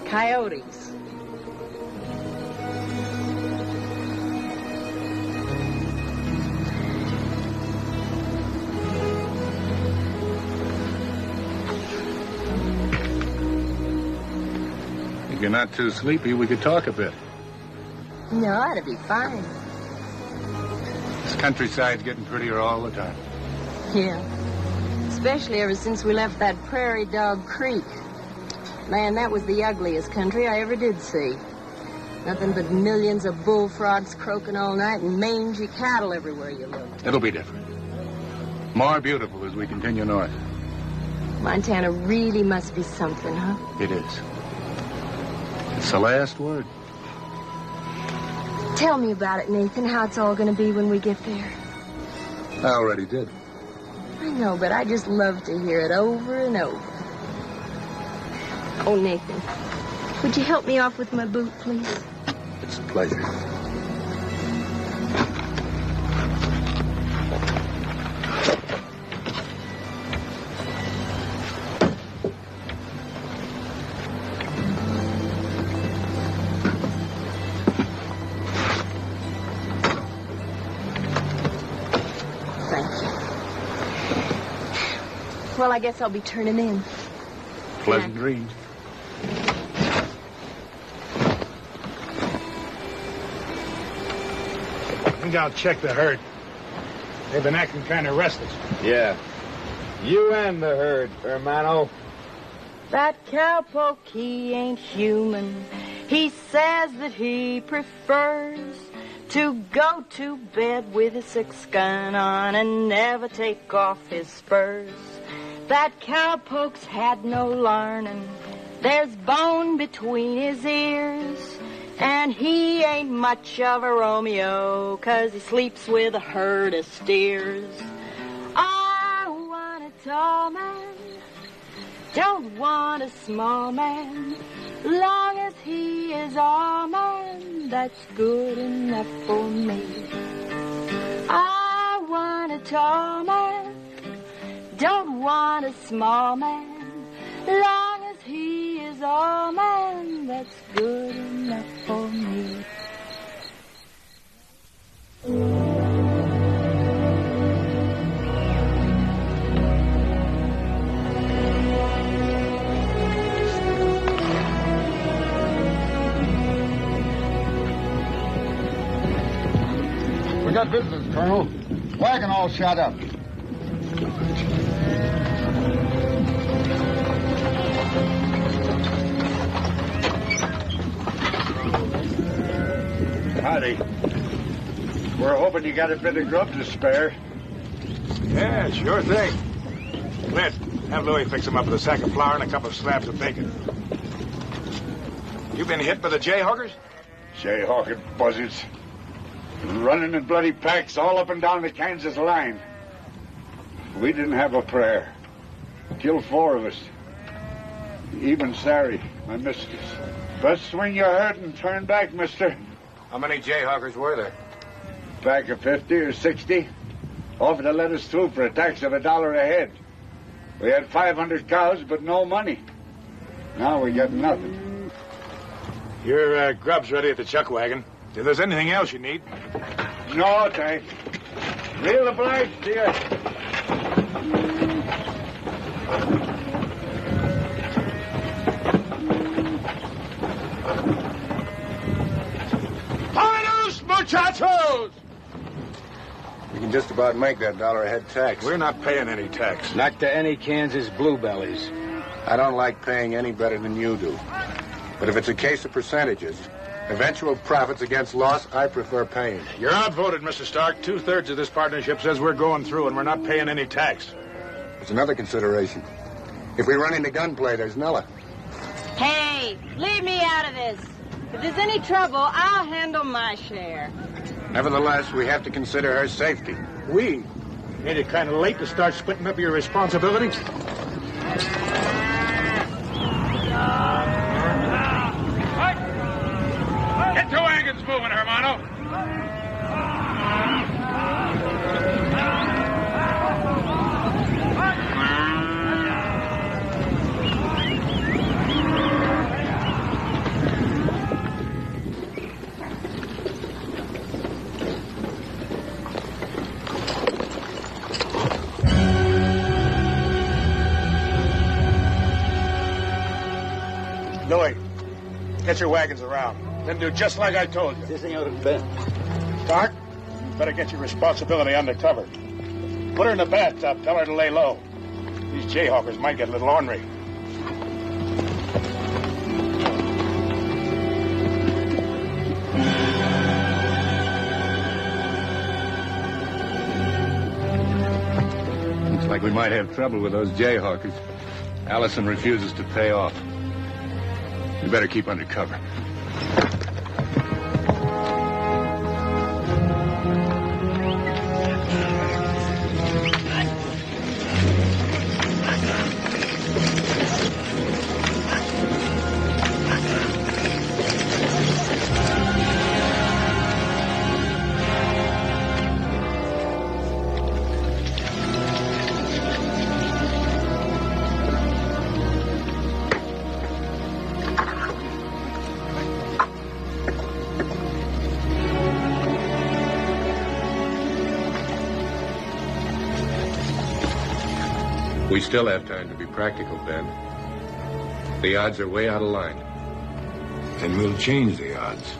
coyotes. If you're not too sleepy, we could talk a bit. No, that'd be fine. This countryside's getting prettier all the time. Yeah. Especially ever since we left that Prairie Dog Creek. Man, that was the ugliest country I ever did see. Nothing but millions of bullfrogs croaking all night and mangy cattle everywhere you look. It'll be different. More beautiful as we continue north. Montana really must be something, huh? It is. It's the last word. Tell me about it, Nathan, how it's all going to be when we get there. I already did. I know, but I just love to hear it over and over. Oh, Nathan, would you help me off with my boot, please? It's a pleasure. Well, I guess I'll be turning in. Pleasant dreams. I think I'll check the herd. They've been acting kind of restless. Yeah. You and the herd, hermano. That cowpoke, he ain't human. He says that he prefers to go to bed with a 6-gun on and never take off his spurs. That cowpoke's had no learning. There's bone between his ears. And he ain't much of a Romeo, 'cause he sleeps with a herd of steers. I want a tall man, don't want a small man. Long as he is all man, that's good enough for me. I want a tall man, don't want a small man. Long as he is all man, that's good enough for me. We got visitors, Colonel. Wagon all shot up. Howdy. We're hoping you got a bit of grub to spare. Yeah, sure thing. Clint, have Louie fix him up with a sack of flour and a couple of slabs of bacon. You been hit by the Jayhawkers? Jayhawker buzzards. Running in bloody packs all up and down the Kansas line. We didn't have a prayer. Killed 4 of us. Even Sari, my mistress. Best swing your herd and turn back, mister. How many Jayhawkers were there? Pack of 50 or 60. Offered to let us through for a tax of $1 a head. We had 500 cows, but no money. Now we got nothing. Your grub's ready at the chuck wagon. If there's anything else you need. No, thanks. Real obliged to you. can just about make that dollar a head tax. We're not paying any tax. Not to any Kansas bluebellies. I don't like paying any better than you do. But if it's a case of percentages, eventual profits against loss, I prefer paying. You're outvoted, Mr. Stark. 2/3 of this partnership says we're going through and we're not paying any tax. There's another consideration. If we run into gunplay, there's Nella. Hey, leave me out of this. If there's any trouble, I'll handle my share. Nevertheless, we have to consider her safety. We? Ain't it kind of late to start splitting up your responsibilities? Get the wagons moving, Hermano. Louis, get your wagons around. Then do just like I told you. Sí, señor Ben. Stark, you better get your responsibility undercover. Put her in the bathtub. Tell her to lay low. These Jayhawkers might get a little ornery. Looks like we might have trouble with those Jayhawkers. Allison refuses to pay off. You better keep under cover. We still have time to be practical, Ben. The odds are way out of line. And we'll change the odds.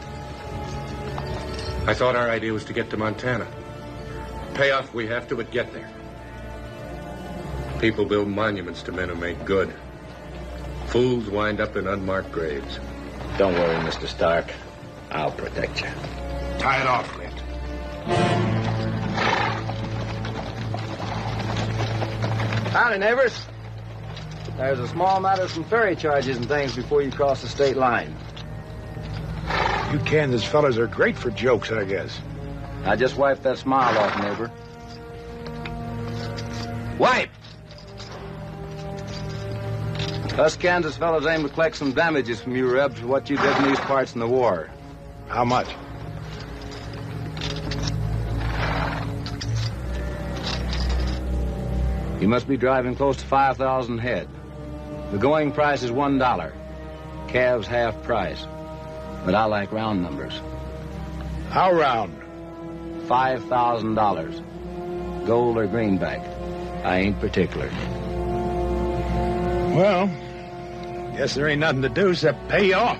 I thought our idea was to get to Montana. Pay off we have to, but get there. People build monuments to men who make good. Fools wind up in unmarked graves. Don't worry, Mr. Stark. I'll protect you. Tie it off, Clint. Howdy, neighbors. There's a small matter of some ferry charges and things before you cross the state line. You Kansas fellas are great for jokes, I guess. I just wiped that smile off, neighbor. Wipe! Us Kansas fellas aim to collect some damages from you Rebs for what you did in these parts in the war. How much? You must be driving close to 5,000 head. The going price is $1. Calves half price. But I like round numbers. How round? $5,000. Gold or greenback. I ain't particular. Well, guess there ain't nothing to do except pay you off.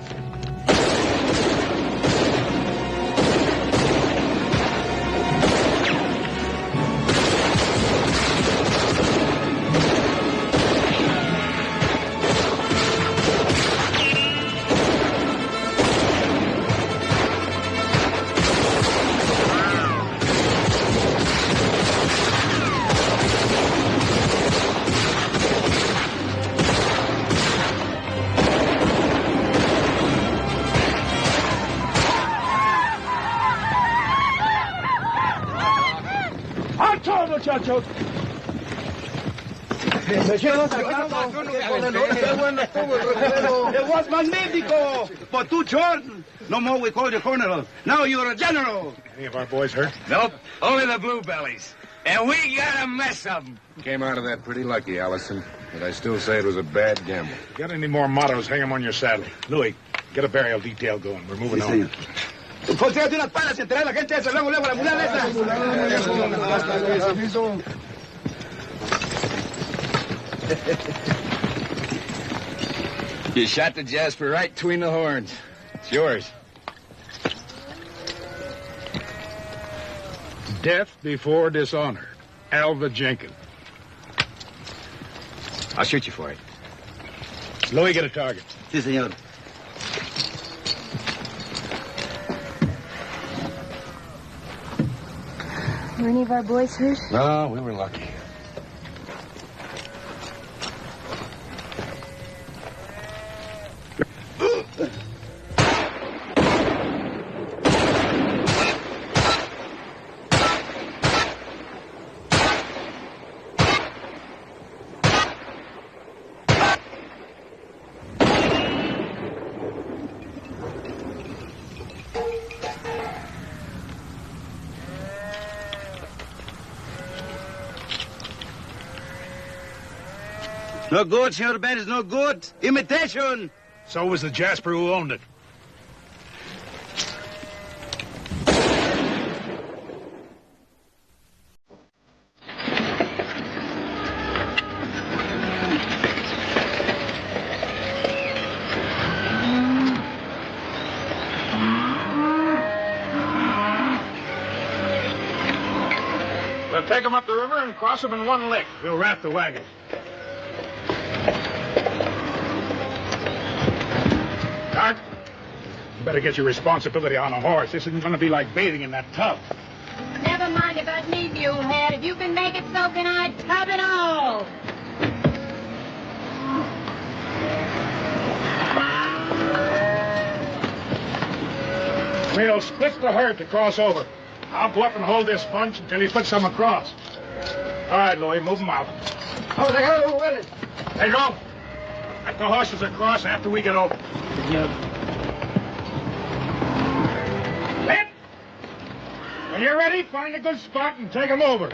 muchachos. It was magnifico. But too short. No more we call you colonel. Now you're a general. Any of our boys hurt? Nope. Only the bluebellies. And we got a mess of them. Came out of that pretty lucky, Allison. But I still say it was a bad gamble. Got any more mottos, hang them on your saddle. Louis, get a burial detail going. We're moving on. Consérate unas palas y enterrar a la gente esa. Luego, la mulada esa. You shot the Jasper right between the horns. It's yours. Death before dishonor. Alva Jenkins. I'll shoot you for it. Louis, get a target. Si, senor. Were any of our boys hurt? No, we were lucky. No good, Senor Ben, is no good. Imitation. So was the Jasper who owned it. We'll take them up the river and cross them in one lick. We'll wrap the wagon. Doc, you better get your responsibility on a horse. This isn't going to be like bathing in that tub. Never mind about me, Mulehead. If you can make it, so can I. Tub and all. We'll split the herd to cross over. I'll go up and hold this bunch until he puts some across. All right, Louis, move them out. Oh, the hell with it. There you go. Let the horses across after we get over. Lit! When you're ready, find a good spot and take them over.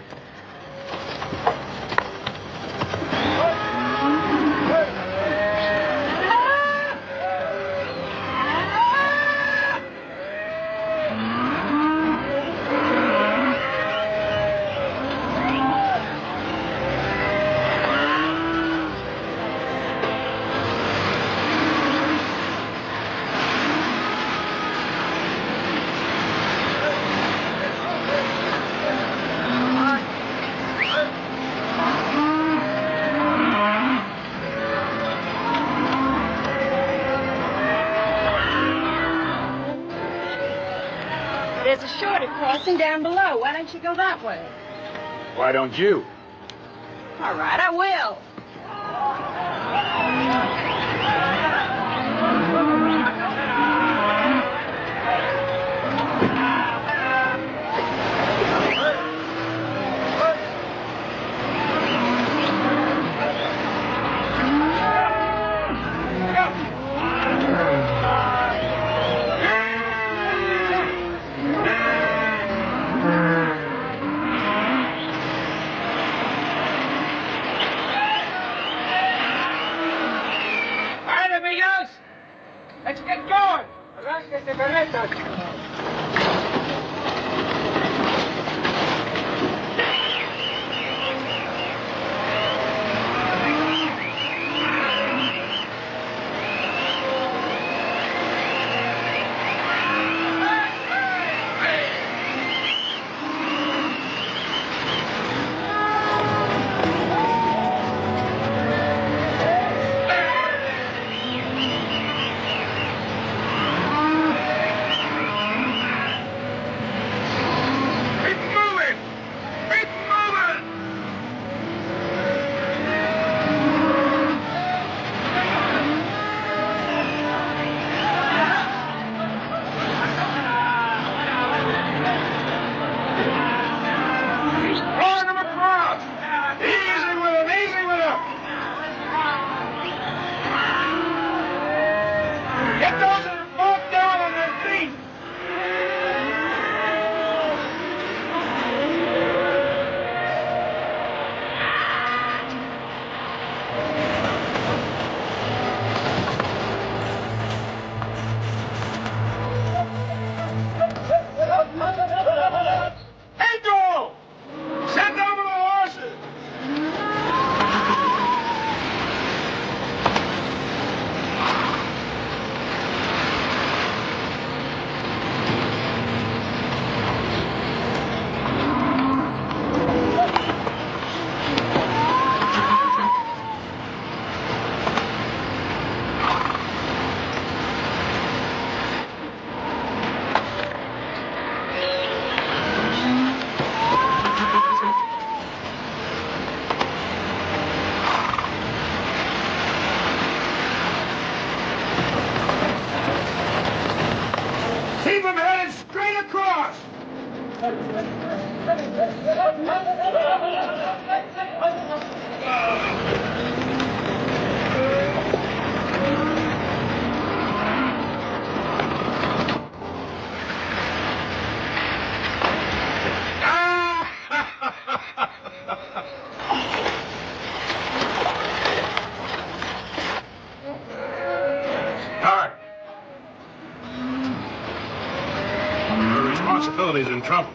There's a shorter crossing down below. Why don't you go that way? Why don't you? All right, I will. Let's get going. Arranque carretas. Responsibility's in trouble.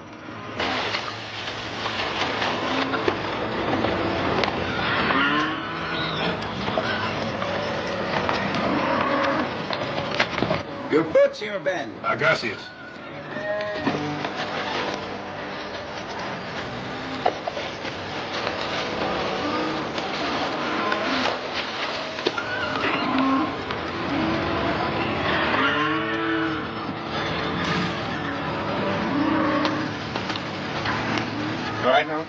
Your foot, Senor Ben. Gracias. All right now.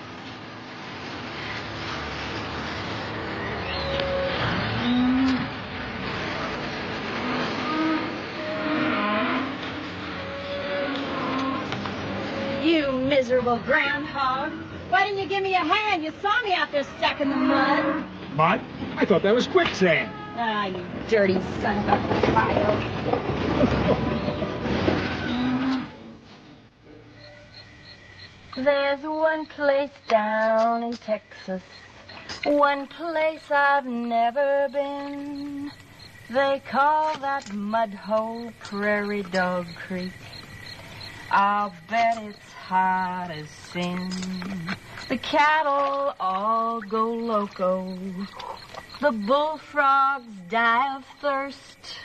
You miserable groundhog. Why didn't you give me a hand? You saw me out there stuck in the mud. Mud? I thought that was quicksand. Ah, you dirty son of a child. There's one place down in Texas, one place I've never been. They call that mud hole Prairie Dog Creek. I'll bet it's hot as sin. The cattle all go loco. The bullfrogs die of thirst.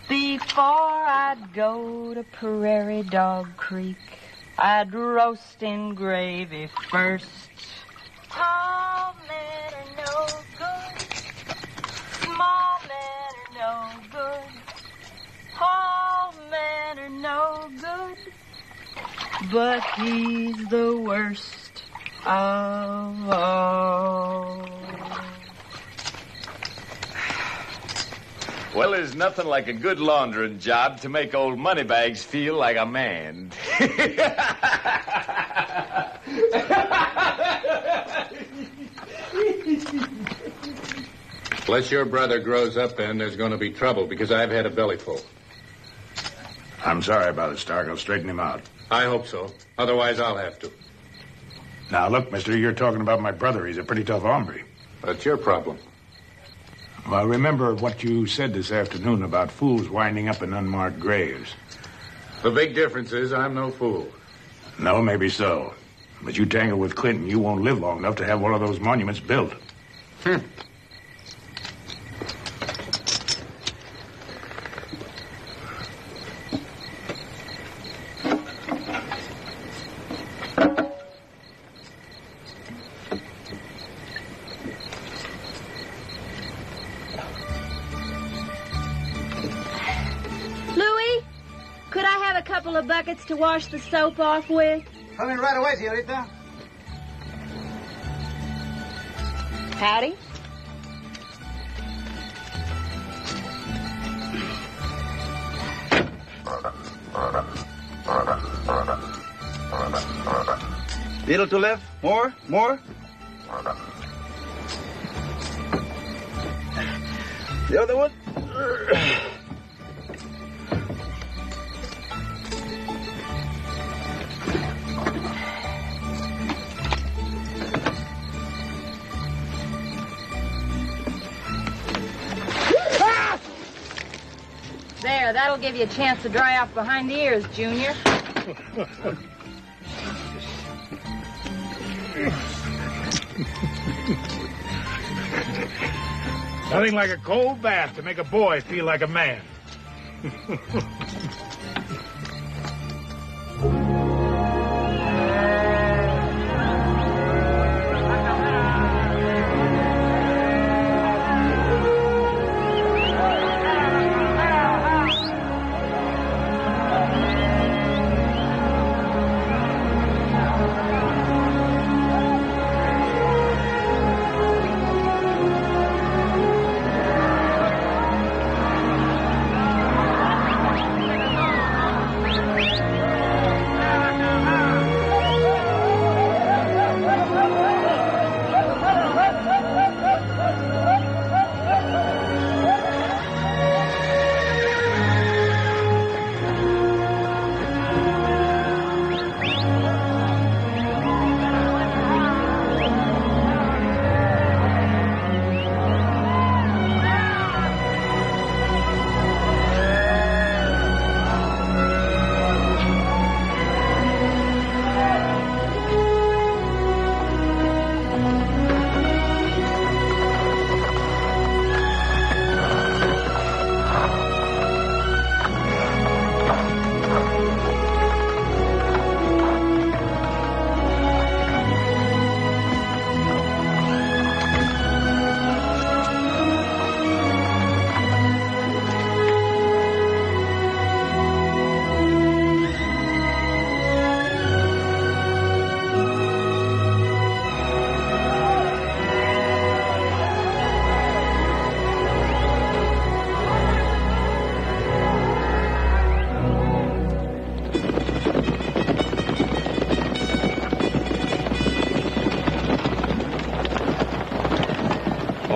Before I'd go to Prairie Dog Creek, I'd roast in gravy first. Tall men are no good. Small men are no good. All men are no good. But he's the worst of all. Well, there's nothing like a good laundering job to make old Moneybags feel like a man. Unless your brother grows up, then there's going to be trouble, because I've had a bellyful. I'm sorry about it, Stark. I'll straighten him out. I hope so. Otherwise, I'll have to. Now, look, mister, you're talking about my brother. He's a pretty tough hombre. That's your problem. Well, remember what you said this afternoon about fools winding up in unmarked graves. The big difference is I'm no fool. No, maybe so. But you tangle with Clinton, you won't live long enough to have one of those monuments built. Buckets to wash the soap off with? Coming right away, señorita. Howdy. Little to left. More. The other one. There, that'll give you a chance to dry off behind the ears, Junior. Nothing like a cold bath to make a boy feel like a man.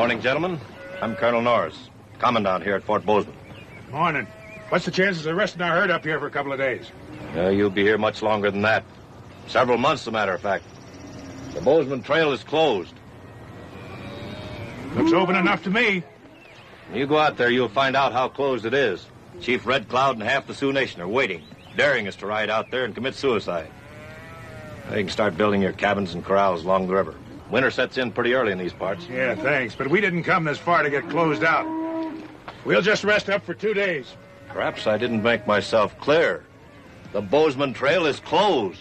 Morning, gentlemen. I'm Colonel Norris, Commandant here at Fort Bozeman. Morning. What's the chances of resting our herd up here for a couple of days? You'll be here much longer than that. Several months, as a matter of fact. The Bozeman Trail is closed. Looks open enough to me. When you go out there, you'll find out how closed it is. Chief Red Cloud and half the Sioux Nation are waiting, daring us to ride out there and commit suicide. They can start building your cabins and corrals along the river. Winter sets in pretty early in these parts. Yeah, thanks, but we didn't come this far to get closed out. We'll just rest up for 2 days. Perhaps I didn't make myself clear. The Bozeman Trail is closed.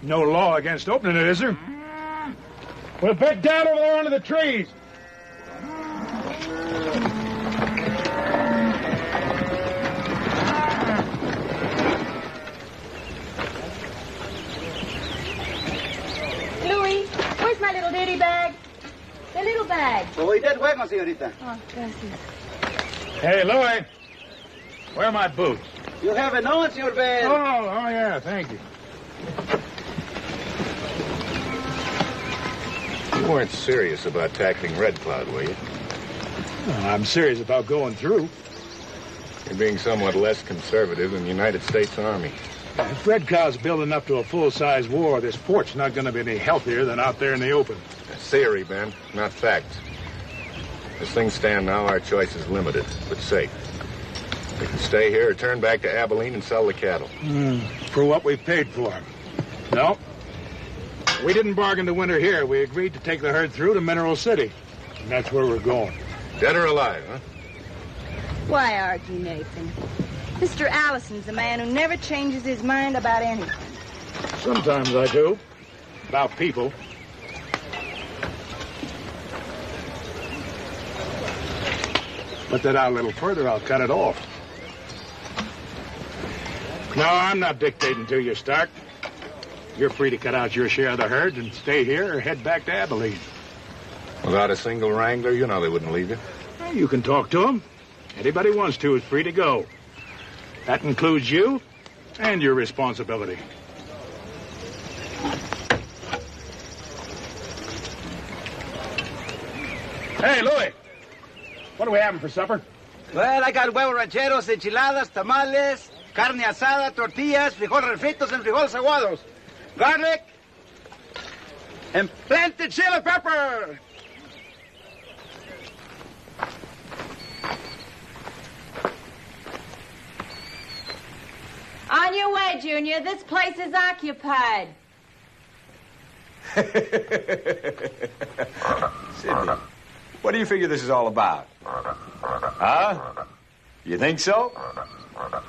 No law against opening it, is there? We'll bed down over there under the trees. Louis, where's my little ditty bag? The little bag. Voy de juego, señorita. Oh, gracias. Hey, Louis. Where are my boots? You have it on, Senor Ben. Oh, yeah, thank you. You weren't serious about tackling Red Cloud, were you? Well, I'm serious about going through. You're being somewhat less conservative than the United States Army. If Red Cloud's building up to a full-size war, this fort's not going to be any healthier than out there in the open. That's theory, Ben, not facts. As things stand now, our choice is limited, but safe. We can stay here or turn back to Abilene and sell the cattle. For what we paid for them. No. We didn't bargain to winter here. We agreed to take the herd through to Mineral City. And that's where we're going. Dead or alive, huh? Why argue, Nathan? Mr. Allison's a man who never changes his mind about anything. Sometimes I do. About people. Put that out a little further, I'll cut it off. No, I'm not dictating to you, Stark. You're free to cut out your share of the herd and stay here or head back to Abilene. Without a single wrangler, you know they wouldn't leave you. Well, you can talk to them. Anybody wants to is free to go. That includes you and your responsibility. Hey, Louis. What are we having for supper? Well, I got huevos rancheros, enchiladas, tamales, carne asada, tortillas, frijol refritos, and frijoles aguados. Garlic, and plenty chili pepper. On your way, Junior. This place is occupied. Sidney, what do you figure this is all about? Huh? You think so?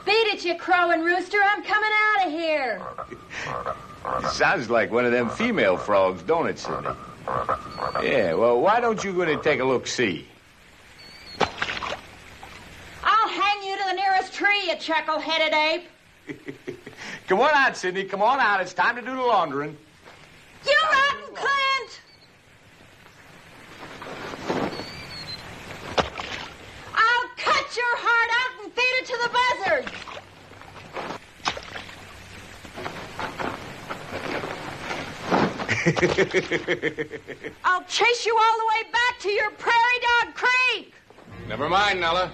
Beat it, you crowing rooster. I'm coming out of here. Sounds like one of them female frogs, don't it, Sidney? Yeah, well, why don't you go and take a look-see? I'll hang you to the nearest tree, you chuckle-headed ape. Come on out, Sidney. Come on out. It's time to do the laundering. You rotten Clint! I'll cut your heart out and feed it to the buzzards. I'll chase you all the way back to your Prairie Dog Creek. Never mind, Nella.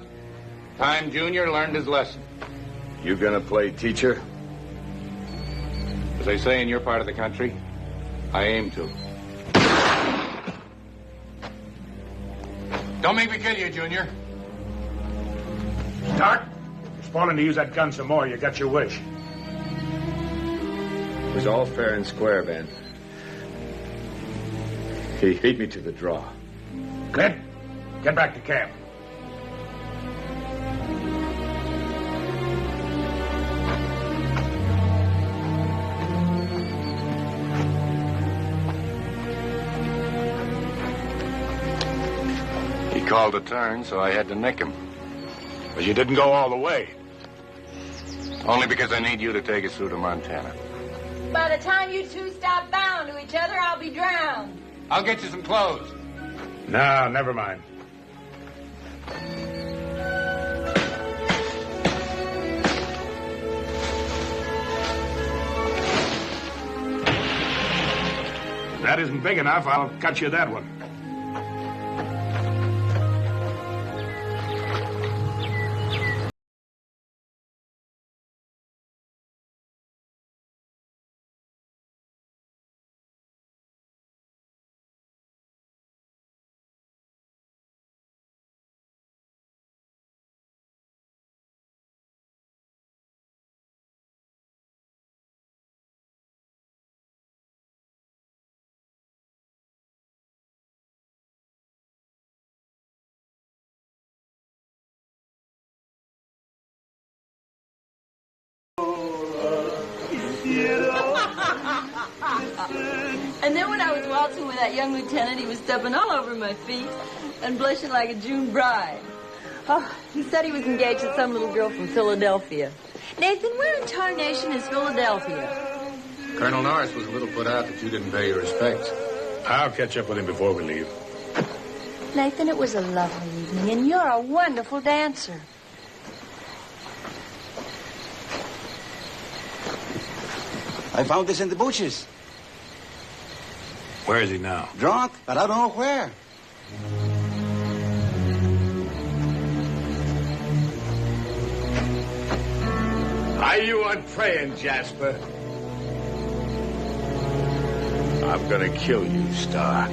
Time Junior learned his lesson. You gonna play teacher? As they say in your part of the country, I aim to. Don't make me kill you, Junior. Stark, you're spoiling to use that gun some more. You got your wish. It was all fair and square, Ben. He beat me to the draw. Clint, get back to camp. He called a turn, so I had to nick him. But you didn't go all the way. Only because I need you to take us through to Montana. By the time you two stop bound to each other, I'll be drowned. I'll get you some clothes. No, never mind. If that isn't big enough, I'll cut you that one. And then when I was waltzing with that young lieutenant, he was stepping all over my feet and blushing like a June bride. Oh, he said he was engaged to some little girl from Philadelphia. Nathan, where in tarnation is Philadelphia? Colonel Norris was a little put out that you didn't pay your respects. I'll catch up with him before we leave. Nathan, it was a lovely evening, and you're a wonderful dancer. I found this in the bushes. Where is he now? Drunk, but I don't know where. Are you on praying, Jasper? I'm gonna kill you, Stark.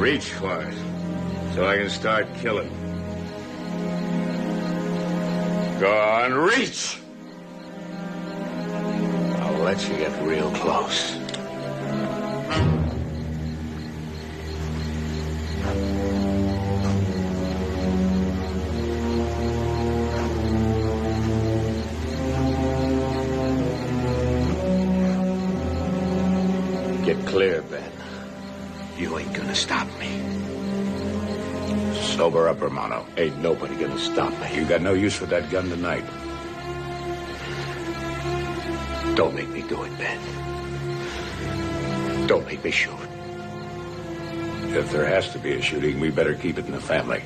Reach for it, so I can start killing. Go on, reach! I'll let you get real close. Get clear, Ben. You ain't gonna stop me. Sober up, Romano. Ain't nobody gonna stop me. You got no use for that gun tonight. Don't make me do it, Ben. Don't make me shoot. If there has to be a shooting, we better keep it in the family.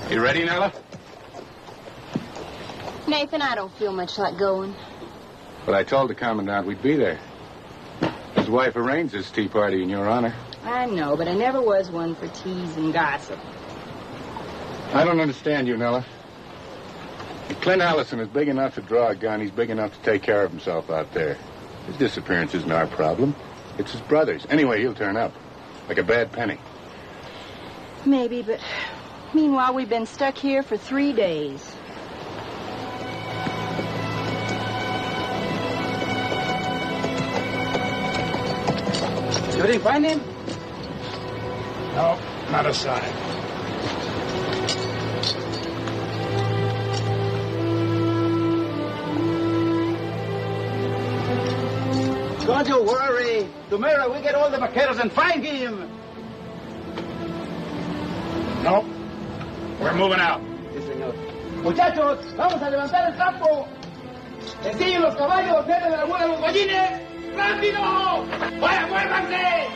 You ready, Nella? Nathan, I don't feel much like going. But I told the commandant we'd be there. His wife arranged this tea party in your honor. I know, but I never was one for tease and gossip. I don't understand you, Nella. If Clint Allison is big enough to draw a gun, he's big enough to take care of himself out there. His disappearance isn't our problem. It's his brother's. Anyway, he'll turn up. Like a bad penny. Maybe, but meanwhile, we've been stuck here for 3 days. You didn't find him? No, not a sign. Don't you worry. Tomorrow we get all the vaqueros and find him. No. We're moving out. Sí, señor. Muchachos, vamos a levantar el campo. Ensillen los caballos, meten de la buena los gallines. ¡Rápido! ¡Vaya, muévanse!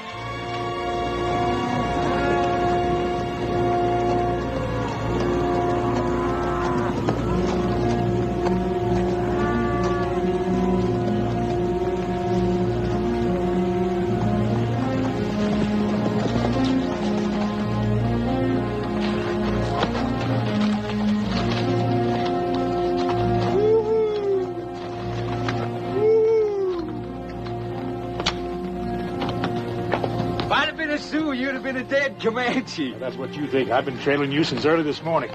Sioux, you'd have been a dead Comanche. That's what you think. I've been trailing you since early this morning.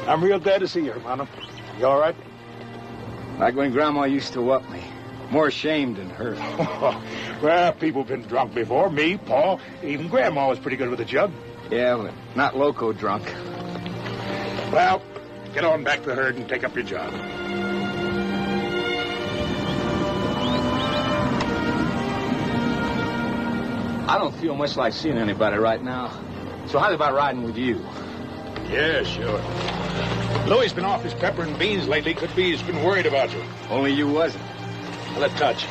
I'm real glad to see you, hermano. You all right? Like when Grandma used to whoop me. More ashamed than hurt. Well, people have been drunk before. Me, Paul, even Grandma was pretty good with a jug. Yeah, but not loco drunk. Well, get on back to the herd and take up your job. I don't feel much like seeing anybody right now. So how's about riding with you? Yeah, sure. Louie's been off his pepper and beans lately. Could be he's been worried about you. Only you wasn't. Let touch.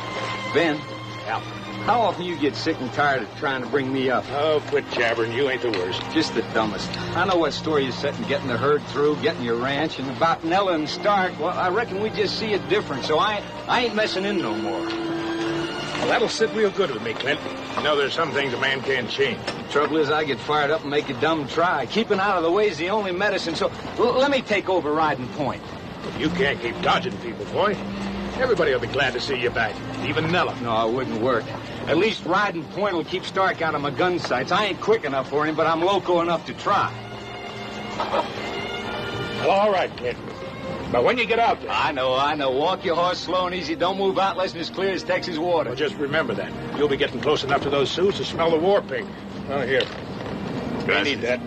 Ben? Yeah. How often you get sick and tired of trying to bring me up? Oh, quit jabbering. You ain't the worst. Just the dumbest. I know what story you're setting, getting the herd through, getting your ranch, and about Nella and Stark. Well, I reckon we just see it different, so I ain't messing in no more. Well, that'll sit real good with me, Clint. You know, there's some things a man can't change. The trouble is I get fired up and make a dumb try. Keeping out of the way is the only medicine, so let me take over riding point. You can't keep dodging people, boy. Everybody will be glad to see you back, even Nella. No, it wouldn't work. At least riding point will keep Stark out of my gun sights. I ain't quick enough for him, but I'm loco enough to try. Well, all right, Clint. But when you get out there... I know. Walk your horse slow and easy. Don't move out unless it's clear as Texas water. Well, just remember that. You'll be getting close enough to those Sioux to smell the war pig. Oh, here. I need that.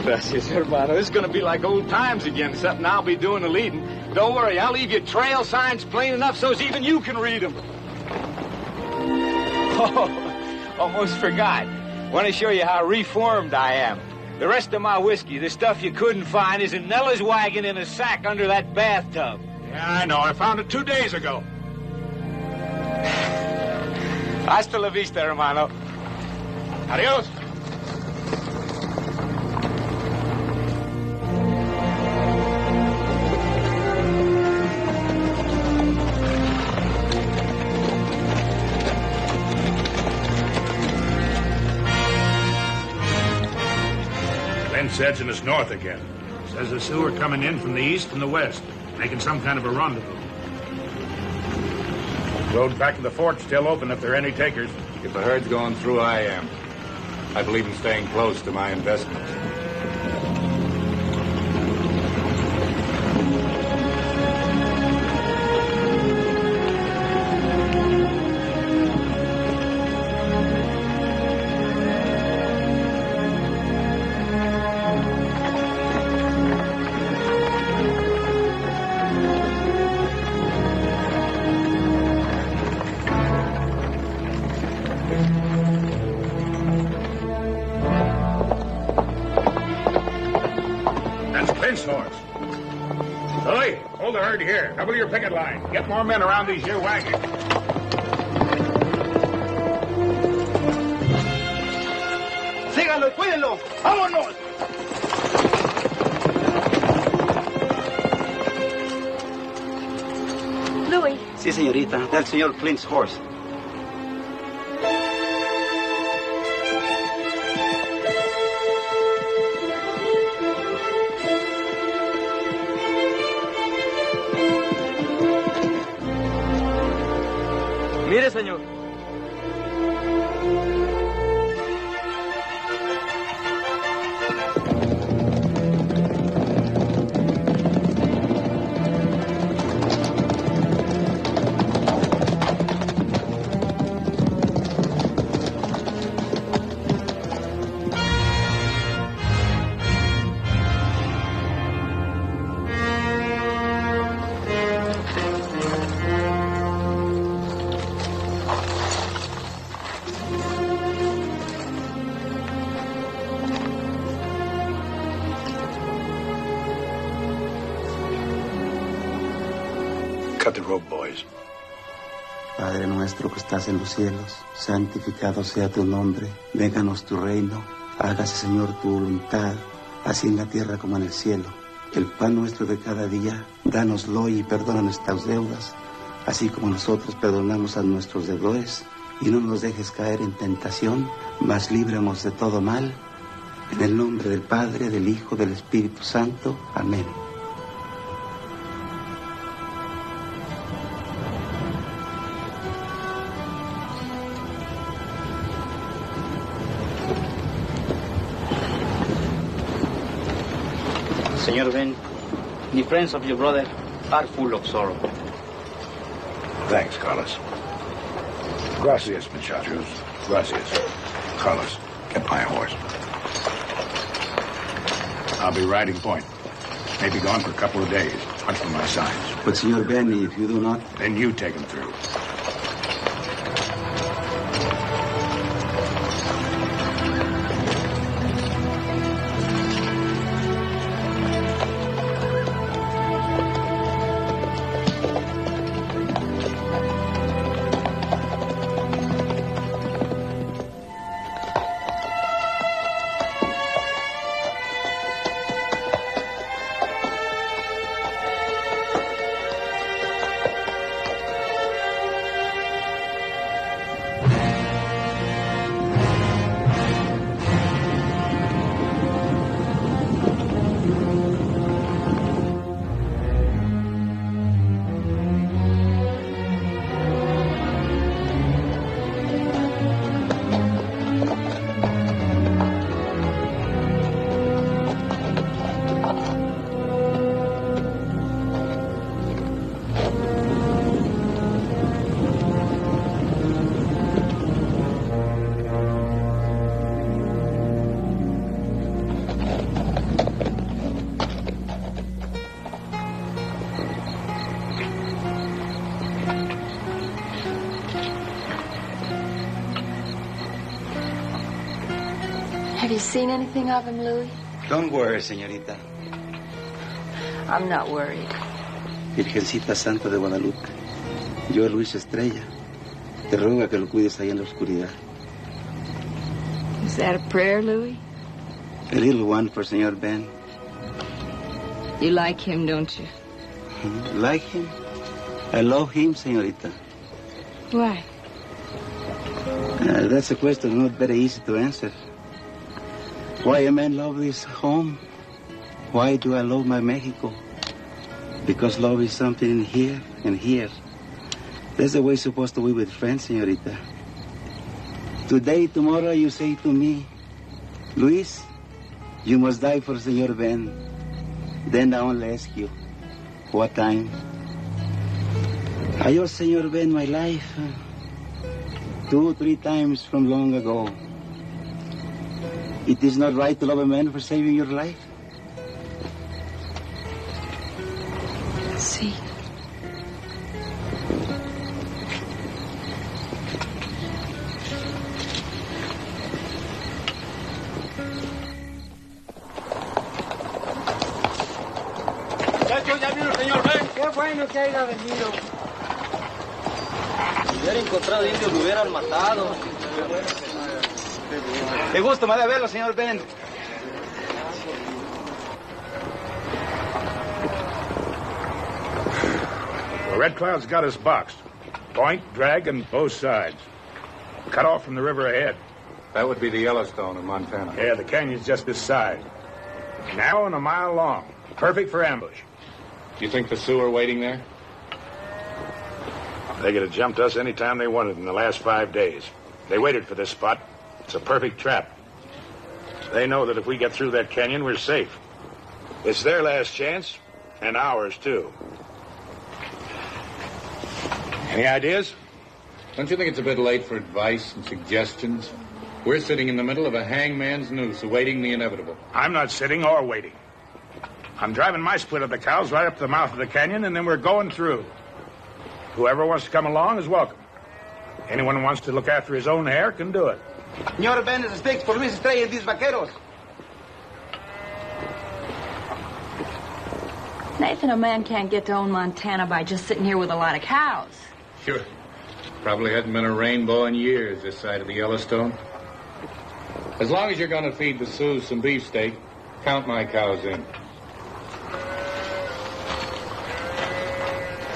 Gracias, hermano. This is going to be like old times again, except I'll be doing the leading. Don't worry, I'll leave you trail signs plain enough so even you can read them. Oh, almost forgot. Want to show you how reformed I am. The rest of my whiskey, the stuff you couldn't find, is in Nella's wagon in a sack under that bathtub. Yeah, I know. I found it 2 days ago. Hasta la vista, hermano. Adios. Clint's edging us north again. Says the Sioux are coming in from the east and the west, making some kind of a rendezvous. Road back to the fort's still open if there are any takers. If the herd's going through, I am. I believe in staying close to my investments. Here, double your picket line. Get more men around these here wagons. Síganlo, cuídenlo. ¡Vámonos! Louis. Sí, señorita. Del señor Clint's horse. Mire, señor. Cut the rope, boys. Padre nuestro que estás en los cielos, santificado sea tu nombre, vénganos tu reino, hágase, Señor, tu voluntad, así en la tierra como en el cielo. El pan nuestro de cada día, dánoslo y perdona nuestras deudas, así como nosotros perdonamos a nuestros deudores, y no nos dejes caer en tentación, mas líbranos de todo mal, en el nombre del Padre, del Hijo, del Espíritu Santo. Amén. Señor Ben, the friends of your brother are full of sorrow. Thanks, Carlos. Gracias, muchachos. Gracias. Carlos, get my horse. I'll be riding point. May be gone for a couple of days. Watch for my signs. But, Senor Benny, if you do not... Then you take him through. Have you seen anything of him, Louis? Don't worry, señorita. I'm not worried. Virgencita Santa de Guadalupe, yo, Luis Estrella, te ruego que lo cuides ahí en la oscuridad. Is that a prayer, Louis? A little one for Senor Ben. You like him, don't you? Like him? I love him, señorita. Why? That's a question not very easy to answer. Why a man love his home? Why do I love my Mexico? Because love is something in here and here. That's the way it's supposed to be with friends, señorita. Today, tomorrow, you say to me, Luis, you must die for Senor Ben. Then I only ask you, what time? I owe Senor Ben my life 2 or 3 times from long ago. It is not right to love a man for saving your life. See. Muchachos, ya vino el señor Ben. Qué bueno que haya venido. Si hubiera encontrado indios, lo hubieran matado. Qué gusto me ha de verlo, señor Ben. Well, Red Cloud's got us boxed. Point, drag, and both sides. Cut off from the river ahead. That would be the Yellowstone in Montana. Yeah, the canyon's just this side. Narrow and a mile long. Perfect for ambush. Do you think the Sioux are waiting there? They could have jumped us any time they wanted in the last 5 days. They waited for this spot. It's a perfect trap. They know that if we get through that canyon, we're safe. It's their last chance, and ours, too. Any ideas? Don't you think it's a bit late for advice and suggestions? We're sitting in the middle of a hangman's noose, awaiting the inevitable. I'm not sitting or waiting. I'm driving my split of the cows right up to the mouth of the canyon, and then we're going through. Whoever wants to come along is welcome. Anyone who wants to look after his own hair can do it. Señor Ben is stakes for Luis Estrella and these vaqueros. Nathan, a man can't get to own Montana by just sitting here with a lot of cows. Sure. Probably hasn't been a rainbow in years this side of the Yellowstone. As long as you're going to feed the Sioux some beefsteak, count my cows in.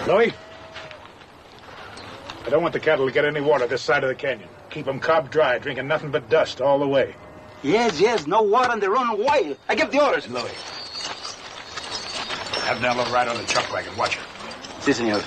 Louis? I don't want the cattle to get any water this side of the canyon. Keep them cob dry, drinking nothing but dust all the way. Yes, no water and they run wild. I give the orders. Louis. Have Nello ride on the chuck wagon. Watch her. Si, senor.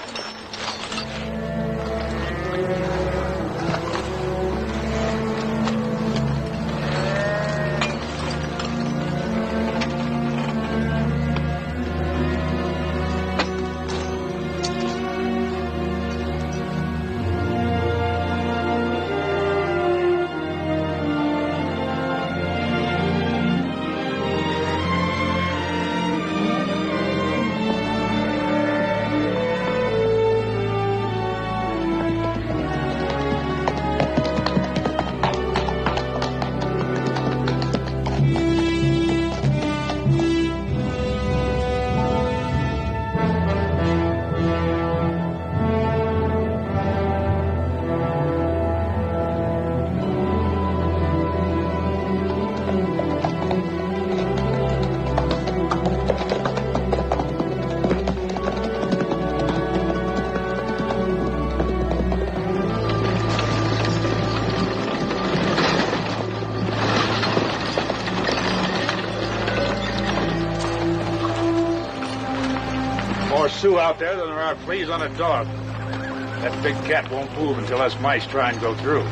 Sioux out there than there are fleas on a dog. That big cat won't move until us mice try and go through.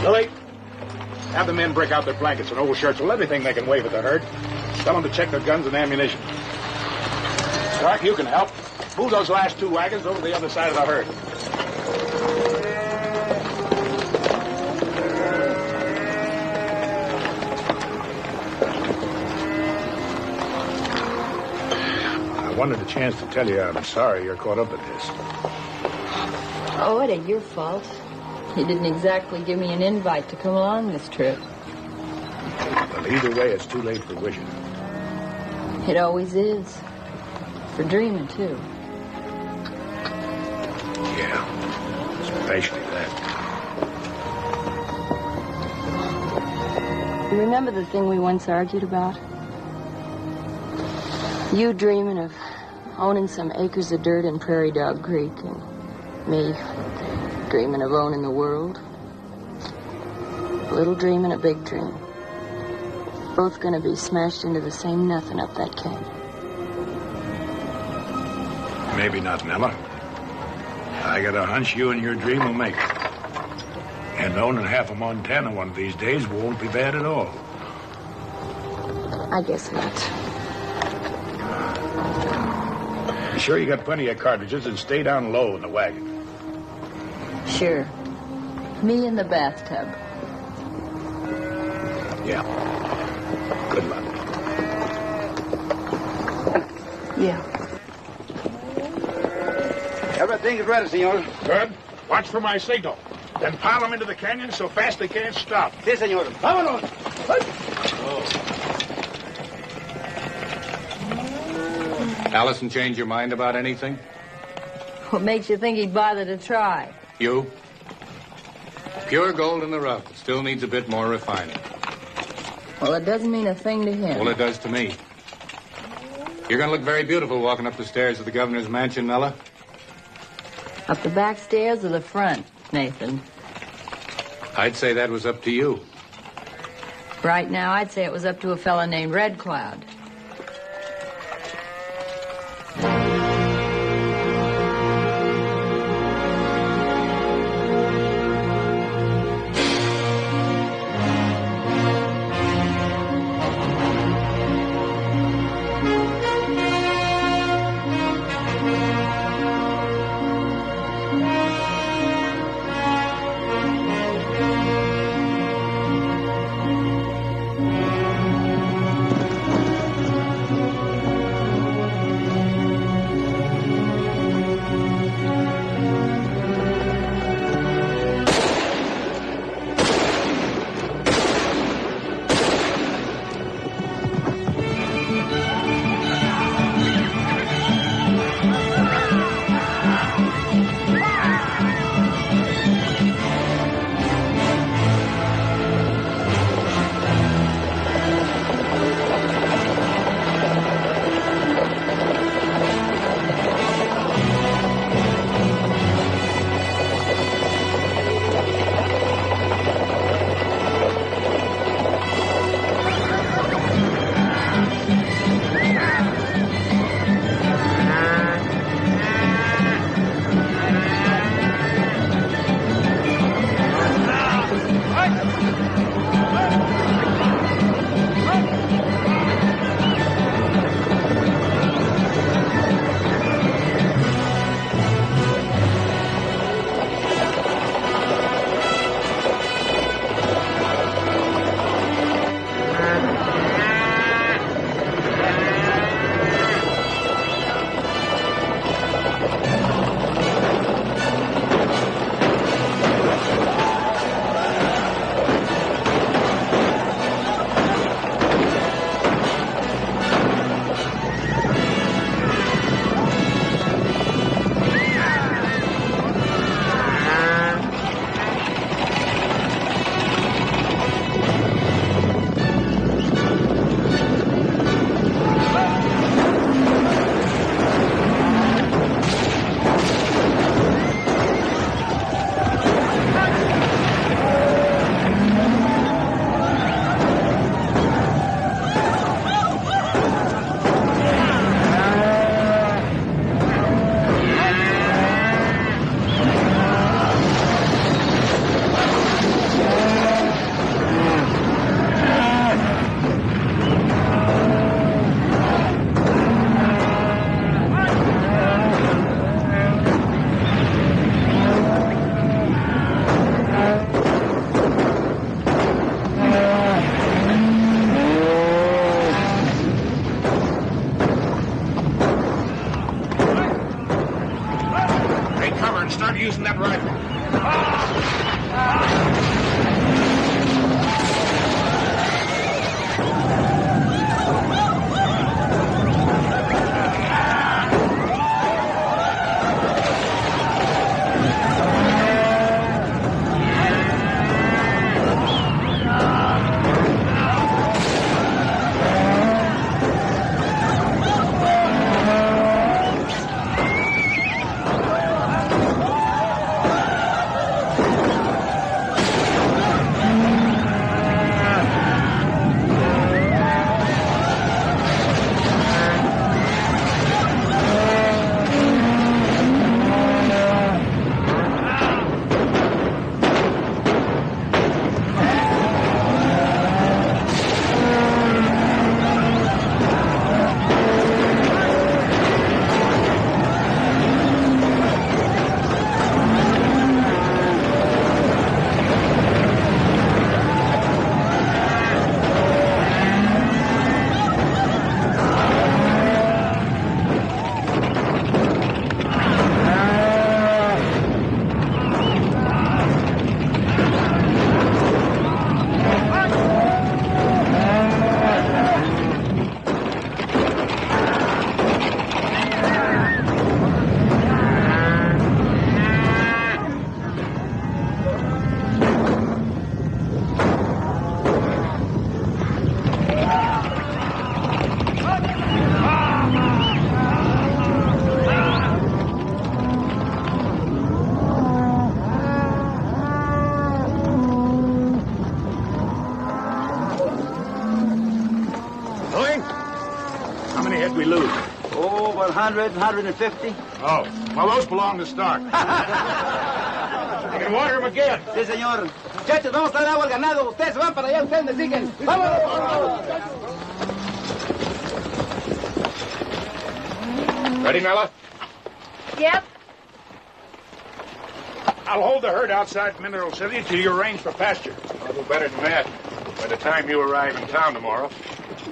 Lily, have the men break out their blankets and overshirts with everything they can wave at the herd. Tell them to check their guns and ammunition. Stark, you can help. Move those last 2 wagons over to the other side of the herd. I wanted a chance to tell you I'm sorry you're caught up in this. Oh, it ain't your fault. You didn't exactly give me an invite to come along this trip. Well, either way, it's too late for wishing. It always is. For dreaming, too. Yeah, especially that. You remember the thing we once argued about? You dreaming of owning some acres of dirt in Prairie Dog Creek, and me dreaming of owning the world. Little dream and a big dream. Both gonna be smashed into the same nothing up that canyon. Maybe not, Nella. I got a hunch you and your dream will make it. And owning half of Montana one of these days won't be bad at all. I guess not. Be sure you got plenty of cartridges and stay down low in the wagon. Sure. Me in the bathtub. Yeah. Good luck. Yeah. Everything is ready, senor. Good. Watch for my signal. Then pile them into the canyon so fast they can't stop. Sí, senor. Vámonos. Allison change your mind about anything? What makes you think he'd bother to try? You? Pure gold in the rough. It still needs a bit more refining. Well, it doesn't mean a thing to him. Well, it does to me. You're going to look very beautiful walking up the stairs of the governor's mansion, Nella. Up the back stairs or the front, Nathan? I'd say that was up to you. Right now, I'd say it was up to a fella named Red Cloud. and start using that rifle. We lose? Oh, 100, 150. Oh, well, those belong to Stark. You can water them again. Sí, señor. Muchachos, vamos a dar agua al ganado. Ustedes van para allá, ustedes me siguen. ¡Vámonos! Ready, Nella? Yep. I'll hold the herd outside Mineral City until you arrange for pasture. I'll do better than that. By the time you arrive in town tomorrow,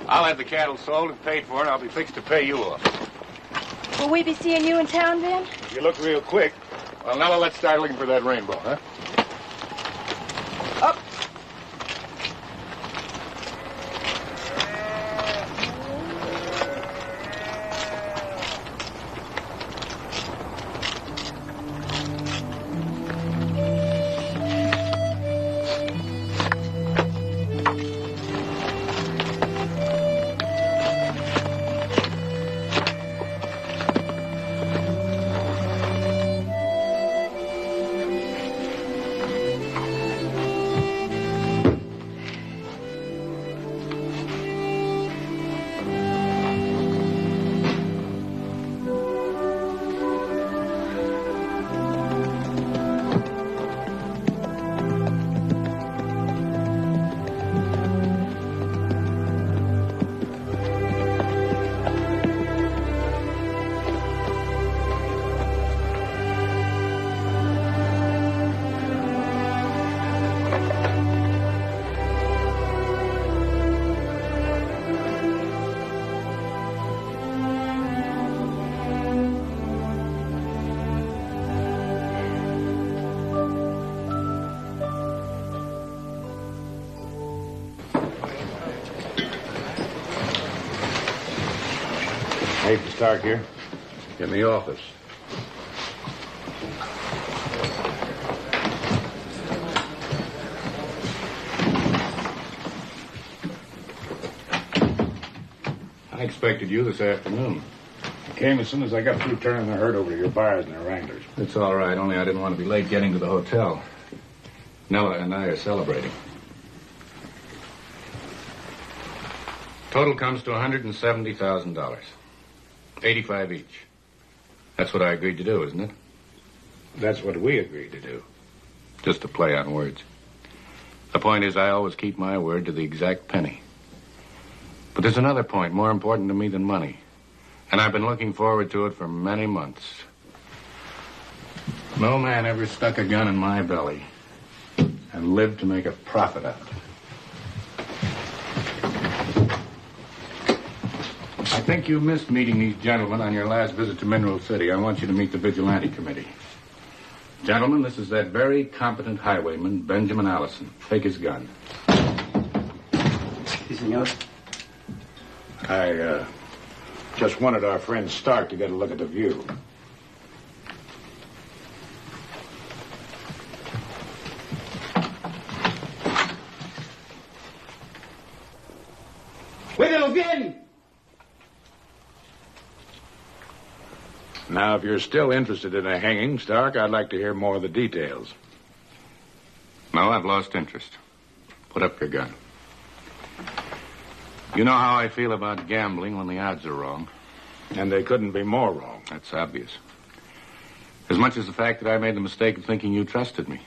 I'll have the cattle sold and paid for, and I'll be fixed to pay you off. Will we be seeing you in town then? If you look real quick. Well, now let's start looking for that rainbow, huh? Up. Mr. Stark here. In the office. I expected you this afternoon. I came as soon as I got through turning the herd over to your buyers and their wranglers. It's all right, only I didn't want to be late getting to the hotel. Nella and I are celebrating. Total comes to $170,000. 85 each. That's what I agreed to do, isn't it? That's what we agreed to do. Just a play on words. The point is, I always keep my word to the exact penny. But there's another point more important to me than money. And I've been looking forward to it for many months. No man ever stuck a gun in my belly and lived to make a profit out of it. I think you missed meeting these gentlemen on your last visit to Mineral City. I want you to meet the Vigilante Committee. Gentlemen, this is that very competent highwayman, Benjamin Allison. Take his gun. Sí, señor. I just wanted our friend Stark to get a look at the view. ¡Cuídenlos bien! Now, if you're still interested in a hanging, Stark, I'd like to hear more of the details. No, I've lost interest. Put up your gun. You know how I feel about gambling when the odds are wrong. And they couldn't be more wrong. That's obvious. As much as the fact that I made the mistake of thinking you trusted me.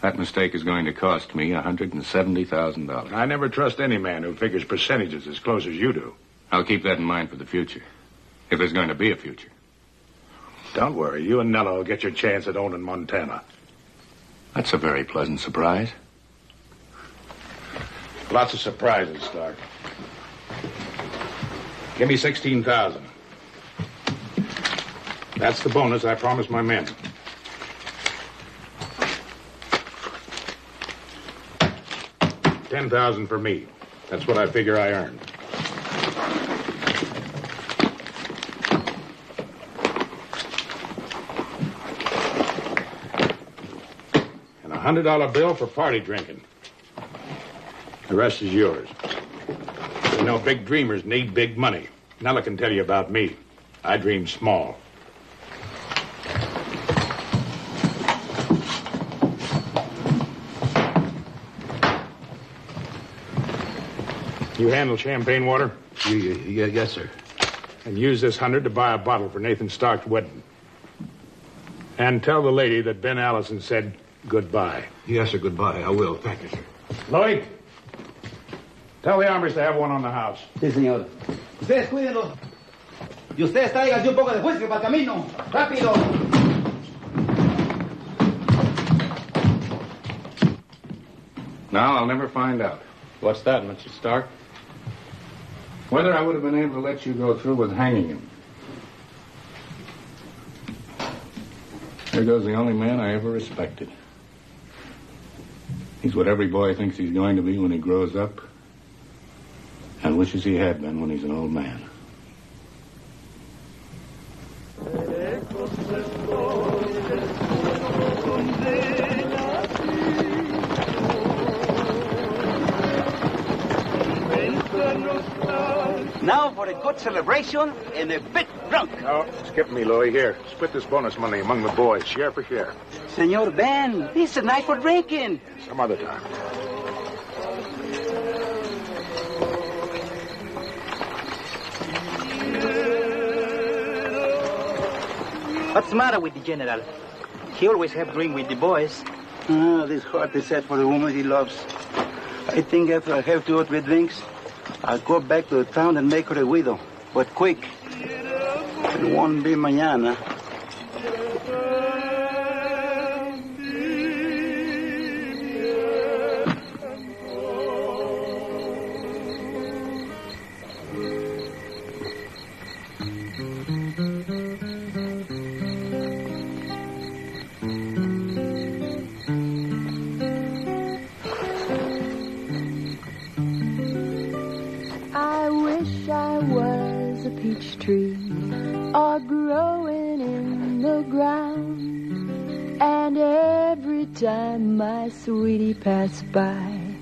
That mistake is going to cost me $170,000. I never trust any man who figures percentages as close as you do. I'll keep that in mind for the future. If there's going to be a future. Don't worry. You and Nello will get your chance at owning Montana. That's a very pleasant surprise. Lots of surprises, Stark. Give me $16,000. That's the bonus I promised my men. $10,000 for me. That's what I figure I earned. And a $100 bill for party drinking. The rest is yours. You know, big dreamers need big money. Nella can tell you about me. I dream small. You handle champagne water? Yes, sir. And use this 100 to buy a bottle for Nathan Stark's wedding. And tell the lady that Ben Allison said goodbye. Yes, sir, goodbye. I will. Thank you, sir. Lloyd, tell the armors to have one on the house. Sí, señor. Ustedes cuídenlo. Y ustedes tráiganse un poco de whisky para el camino. ¡Rápido! Now I'll never find out. What's that, Mr. Stark? Whether I would have been able to let you go through with hanging him. There goes the only man I ever respected. He's what every boy thinks he's going to be when he grows up, and wishes he had been when he's an old man. Now for a good celebration and a bit drunk. No, skip me, Louie. Here, split this bonus money among the boys, share for share. Senor Ben, this is a night for drinking. Some other time. What's the matter with the general? He always have drink with the boys. This heart is set for the woman he loves. I think after I have 2 or 3 drinks, I'll go back to the town and make her a widow. But quick. It won't be mañana. Are growing in the ground, and every time my sweetie passed by,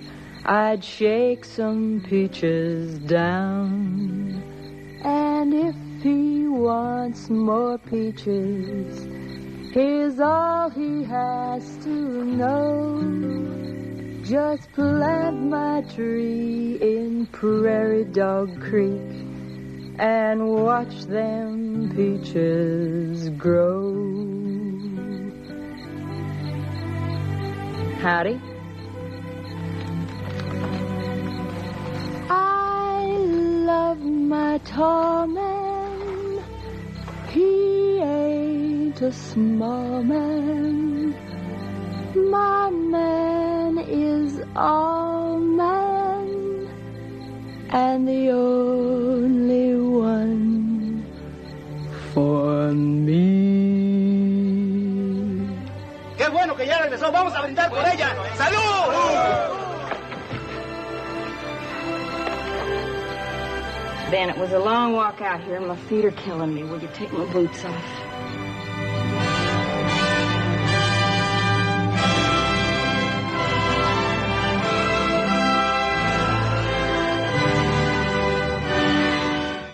I'd shake some peaches down. And if he wants more peaches, here's all he has to know. Just plant my tree in Prairie Dog Creek and watch them peaches grow. Howdy. I love my tall man. He ain't a small man. My man is all man, and the only one for me. regresó. Vamos a brindar por ella. ¡Salud! Ben, it was a long walk out here, and my feet are killing me. Will you take my boots off?